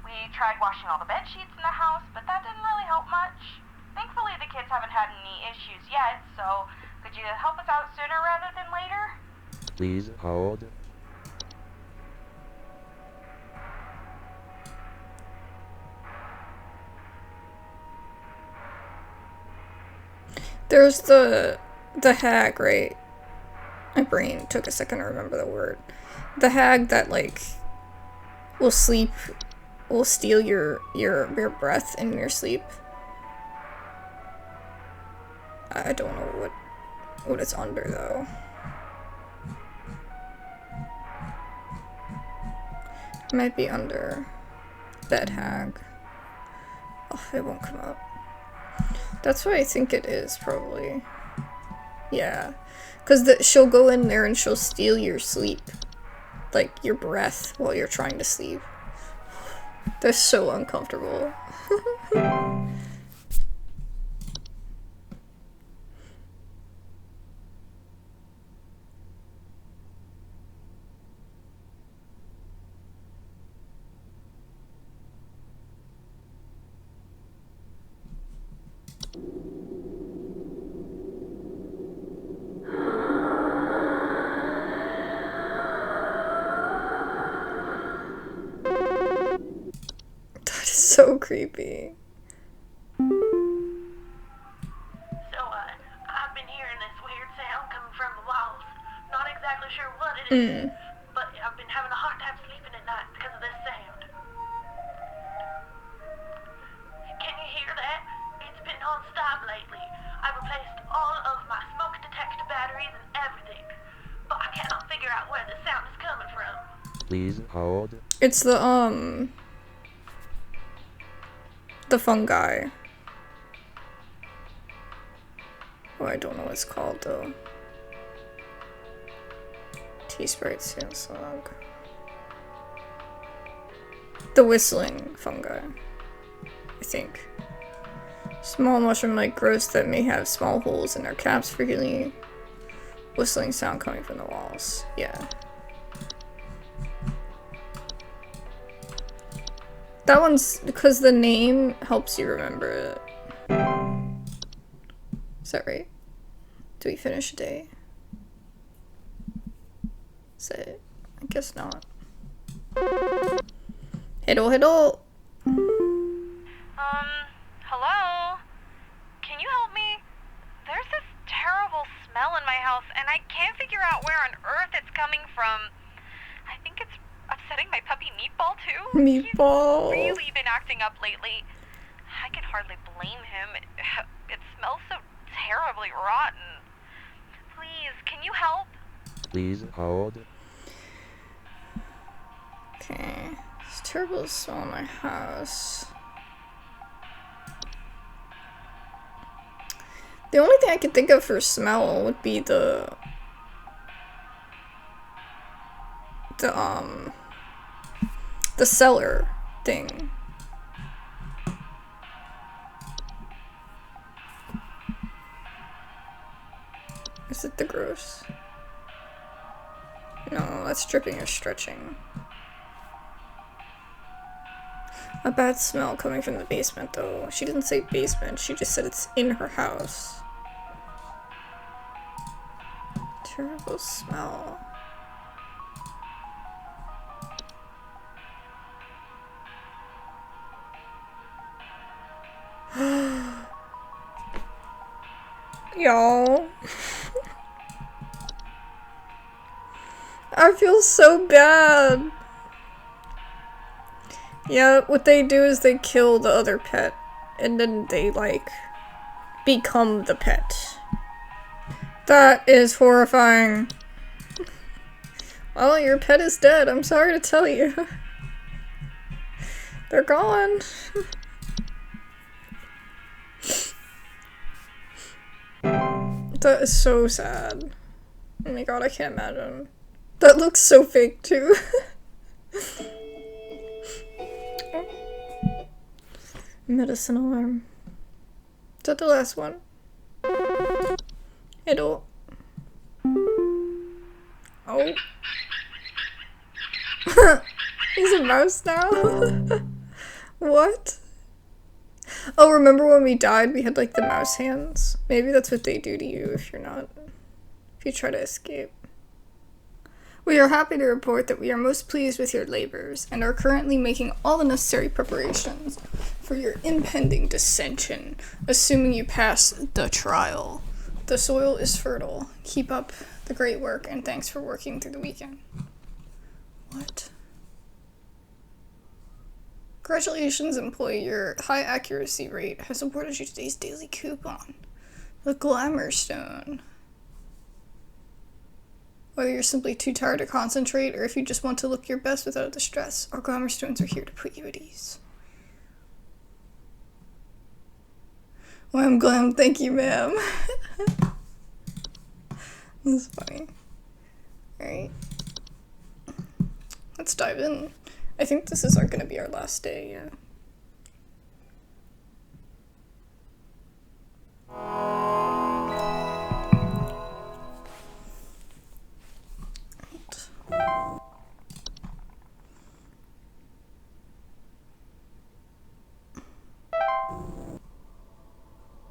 We tried washing all the bed sheets in the house, but that didn't really help much. Thankfully, the kids haven't had any issues yet, so Could you help us out sooner rather than later? Please hold. There's the hag, right? My brain took a second to remember the word. The hag that, like, will steal your breath in your sleep. I don't know what it's under, though. It might be under bed hag. Oh, it won't come up. That's what I think it is, probably. Yeah. Because she'll go in there and she'll steal your sleep. Like, your breath while you're trying to sleep. They're so uncomfortable. That is so creepy. So, I've been hearing this weird sound coming from the walls. Not exactly sure what it is, but I've been having a hard time sleeping at night because of this sound. Can you hear that? It's been non-stop lately. I've replaced all of my smoke detector batteries and everything, but I cannot figure out where the sound is coming from. Please hold. It's the fungi. Oh, I don't know what it's called, though. T-Sprite Sand Slug. The whistling fungi, I think. Small mushroom-like growths that may have small holes in their caps, frequently whistling sound coming from the walls. Yeah. That one's because the name helps you remember it. Is that right? Do we finish a day? Is that it? I guess not. Hello, hello. Hello? Can you help me? There's this terrible smell in my house, and I can't figure out where on earth it's coming from. I think it's upsetting my puppy Meatball, too. Meatball. He's really been acting up lately. I can hardly blame him. It smells so terribly rotten. Please, can you help? Please hold. Okay. It's terrible smell in my house. The only thing I could think of for smell would be the cellar thing. Is it the gross? No, that's dripping or stretching. A bad smell coming from the basement, though. She didn't say basement, she just said it's in her house. Terrible smell. Y'all. I feel so bad. Yeah, what they do is they kill the other pet, and then they, like, become the pet. That is horrifying. Well, your pet is dead, I'm sorry to tell you. They're gone. That is so sad. Oh my god, I can't imagine. That looks so fake, too. Medicine alarm. Is that the last one? Hello. Oh. He's a mouse now? What? Oh, remember when we died, we had, like, the mouse hands? Maybe that's what they do to you if you try to escape. We are happy to report that we are most pleased with your labors and are currently making all the necessary preparations for your impending dissension, assuming you pass the trial. The soil is fertile. Keep up the great work, and thanks for working through the weekend. What? Congratulations, employee. Your high accuracy rate has awarded you today's daily coupon. The Glamour Stone. Whether you're simply too tired to concentrate, or if you just want to look your best without the stress, our Glamour Stones are here to put you at ease. Well, I'm glam. Thank you, ma'am. That's funny. Alright. Let's dive in. I think this is gonna be our last day, yeah.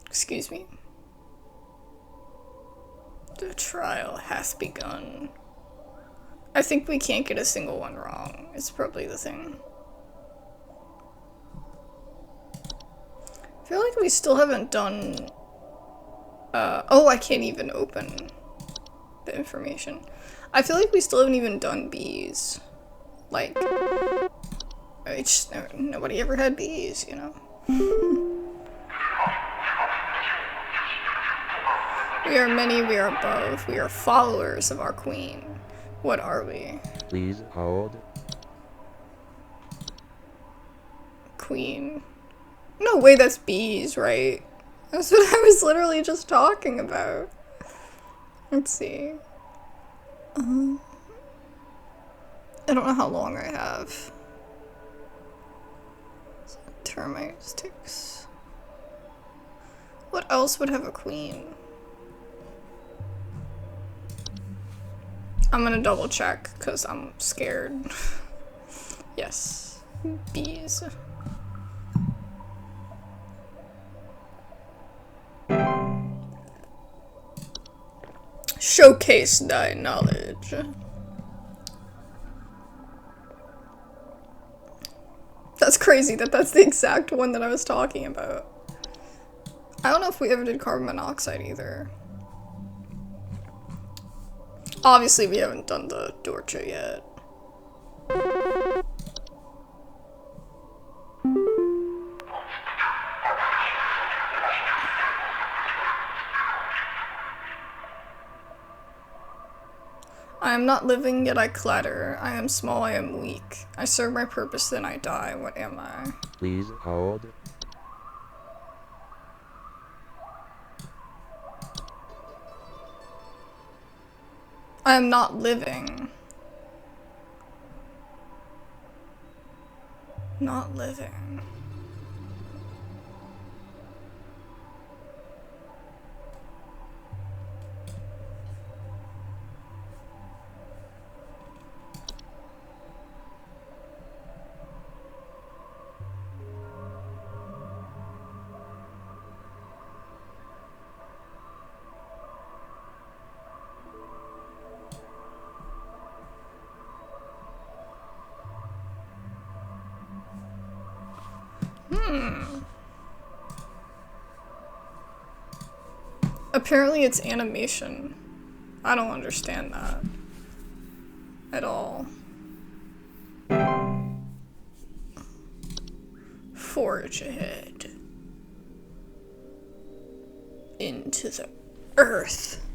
Excuse me. The trial hath begun. I think we can't get a single one wrong. It's probably the thing. I feel like we still haven't done... oh, I can't even open the information. I feel like we still haven't even done bees. Like, nobody ever had bees, you know? We are many, we are above, we are followers of our queen. What are we? Please hold. Queen. No way, that's bees, right? That's what I was literally just talking about. Let's see. I don't know how long I have. Termite sticks. What else would have a queen? I'm gonna double check because I'm scared. Yes. Bees. Showcase thy knowledge. That's crazy that that's the exact one that I was talking about. I don't know if we ever did carbon monoxide either. Obviously, we haven't done the Dorcha yet. I am not living, yet I clatter. I am small, I am weak. I serve my purpose, then I die. What am I? Please hold. I am not living. Not living. Apparently it's animation. I don't understand that at all. Forge ahead into the earth.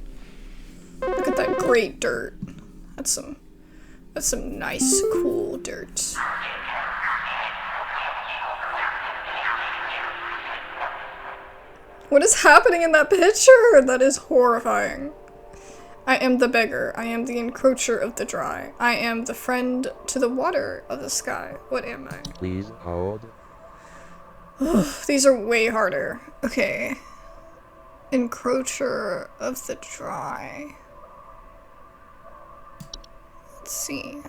Look at that great dirt. That's some nice, cool dirt. What is happening in that picture? That is horrifying. I am the beggar. I am the encroacher of the dry. I am the friend to the water of the sky. What am I? Please hold. These are way harder. Okay. Encroacher of the dry. Let's see.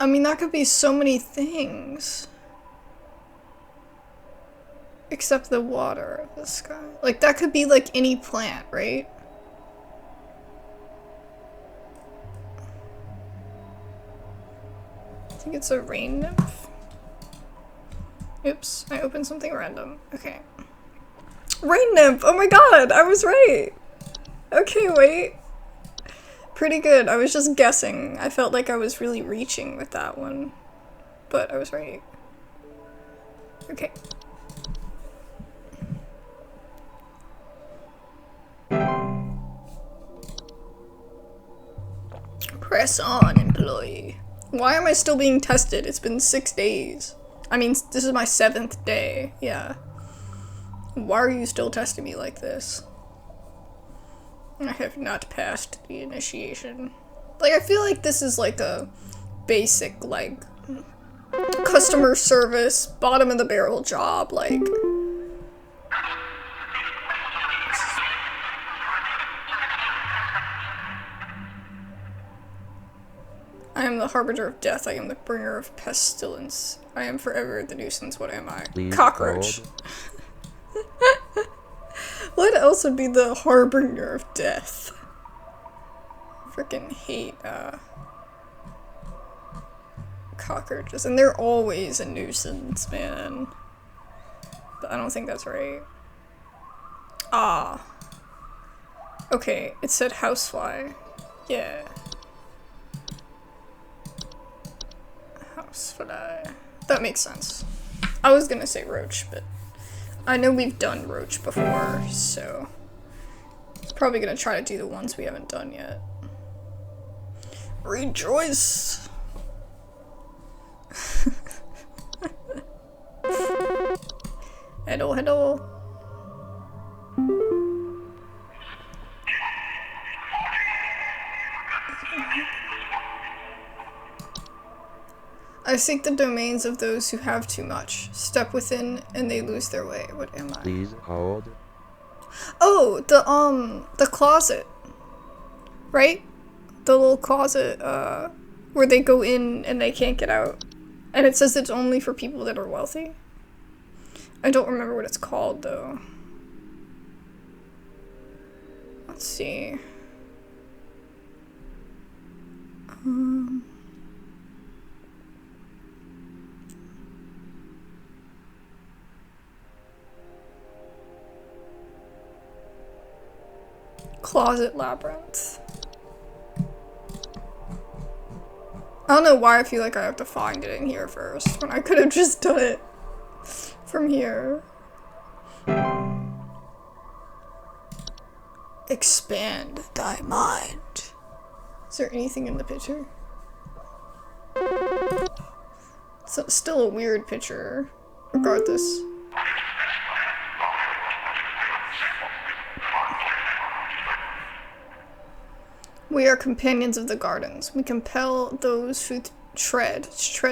I mean, that could be so many things. Except the water of the sky. Like, that could be like any plant, right? I think it's a rain nymph. Oops, I opened something random. Okay. Rain nymph! Oh my god, I was right! Okay, wait. Pretty good. I was just guessing. I felt like I was really reaching with that one. But I was right. Okay. Press on, employee. Why am I still being tested? It's been 6 days. I mean, this is my 7th day. Yeah. Why are you still testing me like this? I have not passed the initiation. Like, I feel like this is like a basic, like, customer service, bottom of the barrel job, like. I am the harbinger of death. I am the bringer of pestilence. I am forever the nuisance. What am I? Please Cockroach. What else would be the harbinger of death? Freaking hate, cockroaches. And they're always a nuisance, man. But I don't think that's right. Ah. Okay, it said housefly. Yeah. Housefly. That makes sense. I was gonna say roach, but I know we've done roach before, so probably gonna try to do the ones we haven't done yet. Rejoice! Hello, hello. I seek the domains of those who have too much. Step within and they lose their way. What am I? Please hold. Oh, the closet. Right? The little closet, where they go in and they can't get out. And it says it's only for people that are wealthy. I don't remember what it's called, though. Let's see. Closet labyrinth. I don't know why I feel like I have to find it in here first, when I could have just done it from here. Expand thy mind. Is there anything in the picture? It's still a weird picture, regardless. We are companions of the gardens. We compel those who tread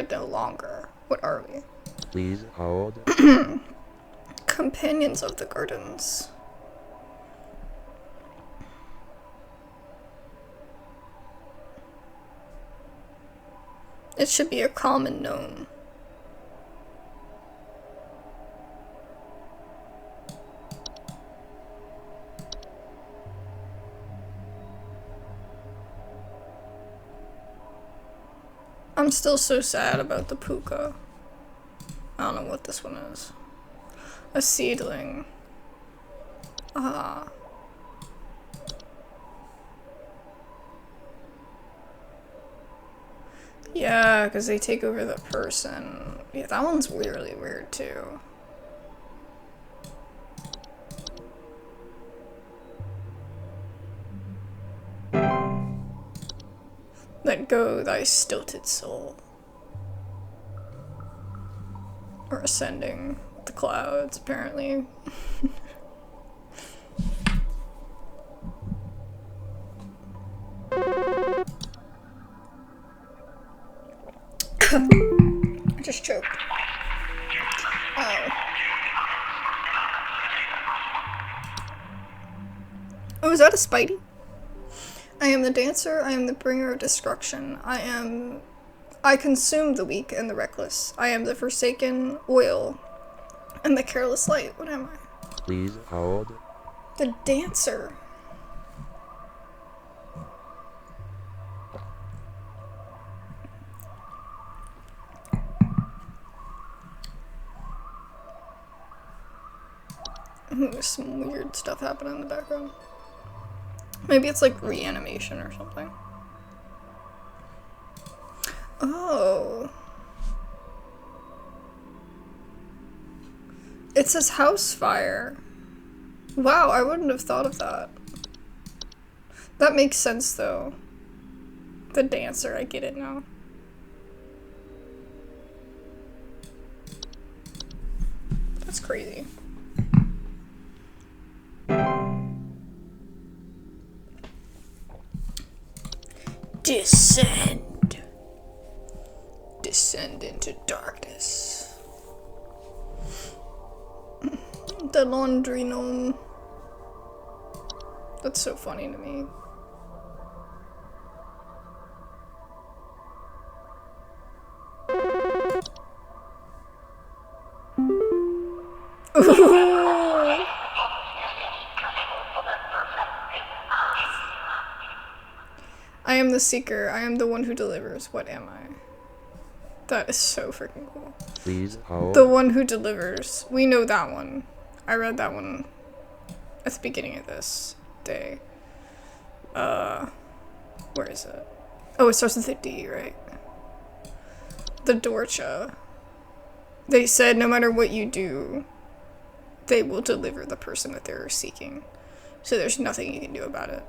no longer. What are we? Please hold. Companions of the gardens. It should be a common gnome. I'm still so sad about the Pooka. I don't know what this one is. A seedling. Ah. Yeah, because they take over the person. Yeah, that one's really weird too. Let go thy stilted soul. Or ascending the clouds, apparently. I just choked. Oh. Oh, is that a Spidey? I am the dancer, I am the bringer of destruction. I I consume the weak and the reckless. I am the forsaken oil and the careless light. What am I? Please hold. The dancer. There's some weird stuff happening in the background. Maybe it's like reanimation or something. Oh. It says house fire. Wow, I wouldn't have thought of that. That makes sense though. The dancer, I get it now. That's crazy. Descend. Descend into darkness. The laundry gnome. That's so funny to me. I am the seeker. I am the one who delivers. What am I? That is so freaking cool. Please hold. The one who delivers. We know that one. I read that one at the beginning of this day. Where is it? Oh, it starts with a D, right? The Dorcha. They said no matter what you do, they will deliver the person that they're seeking. So there's nothing you can do about it.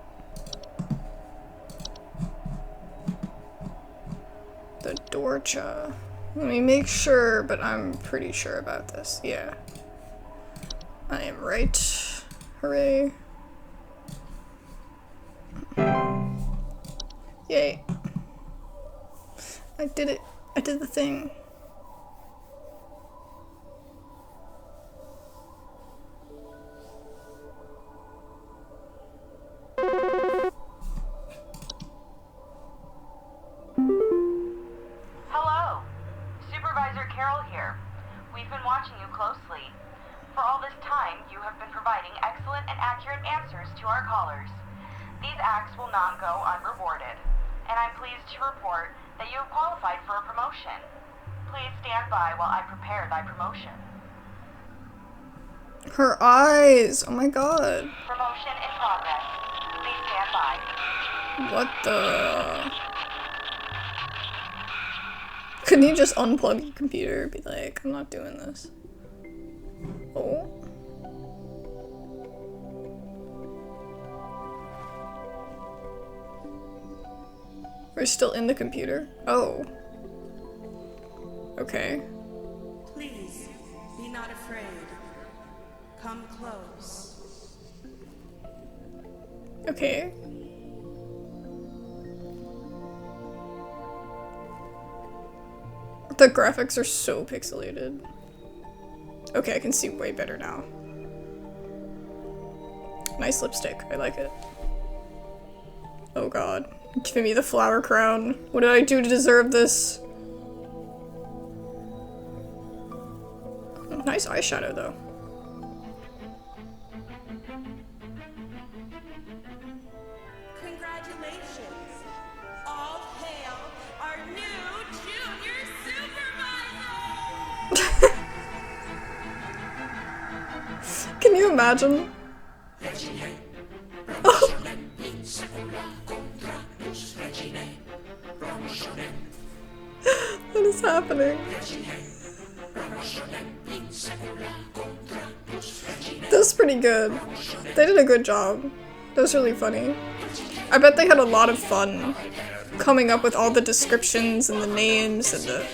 The Dorcha. Let me make sure, but I'm pretty sure about this. Yeah. I am right. Hooray. Yay. I did it. I did the thing. Hello. Supervisor Carol here. We've been watching you closely. For all this time, you have been providing excellent and accurate answers to our callers. These acts will not go unrewarded, and I'm pleased to report that you have qualified for a promotion. Please stand by while I prepare thy promotion. Her eyes. Oh my god. Promotion in progress. Please stand by. What the? Couldn't you just unplug your computer and be like, I'm not doing this? Oh. We're still in the computer? Oh. Okay. Please, be not afraid. Come close. Okay. The graphics are so pixelated. Okay, I can see way better now. Nice lipstick, I like it. Oh god. Giving me the flower crown. What did I do to deserve this? Nice eyeshadow though. Congratulations. All hail our new junior supervisor! Can you imagine? Oh. What is happening? That was pretty good. They did a good job. That was really funny. I bet they had a lot of fun coming up with all the descriptions and the names and the,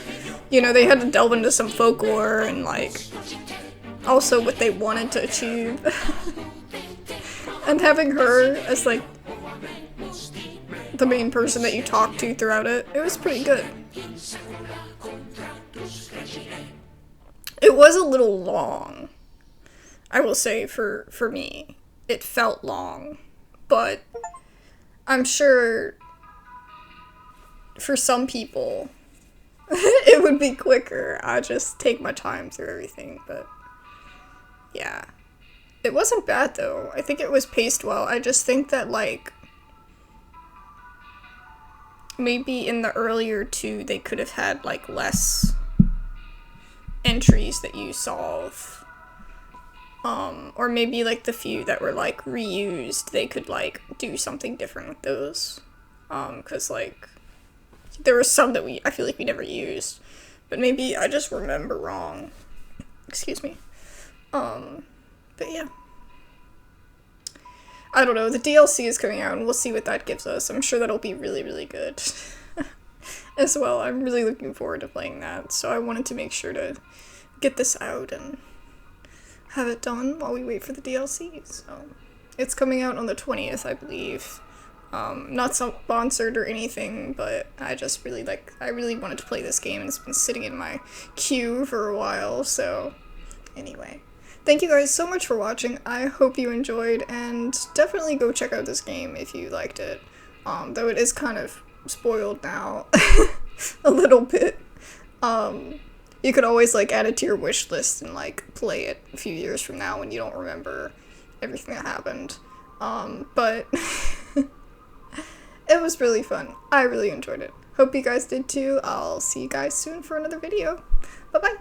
you know, they had to delve into some folklore and like also what they wanted to achieve. And having her as like the main person that you talk to throughout it, it was pretty good. It was a little long, I will say, for me. It felt long, but I'm sure for some people would be quicker. I just take my time through everything, but yeah. It wasn't bad though. I think it was paced well. I just think that like maybe in the earlier two they could have had like less entries that you solve. Or maybe like the few that were like reused, they could like do something different with those. 'Cause like there were some that I feel like we never used, but maybe I just remember wrong. Excuse me. But yeah. I don't know, the DLC is coming out and we'll see what that gives us. I'm sure that'll be really, really good. As well, I'm really looking forward to playing that, so I wanted to make sure to get this out and have it done while we wait for the DLC. So it's coming out on the 20th, I believe. Not sponsored or anything, but I really wanted to play this game and it's been sitting in my queue for a while, so anyway. Thank you guys so much for watching. I hope you enjoyed, and definitely go check out this game if you liked it. Though it is kind of spoiled now, a little bit. You could always like add it to your wish list and like play it a few years from now when you don't remember everything that happened. But it was really fun. I really enjoyed it. Hope you guys did too. I'll see you guys soon for another video. Bye bye.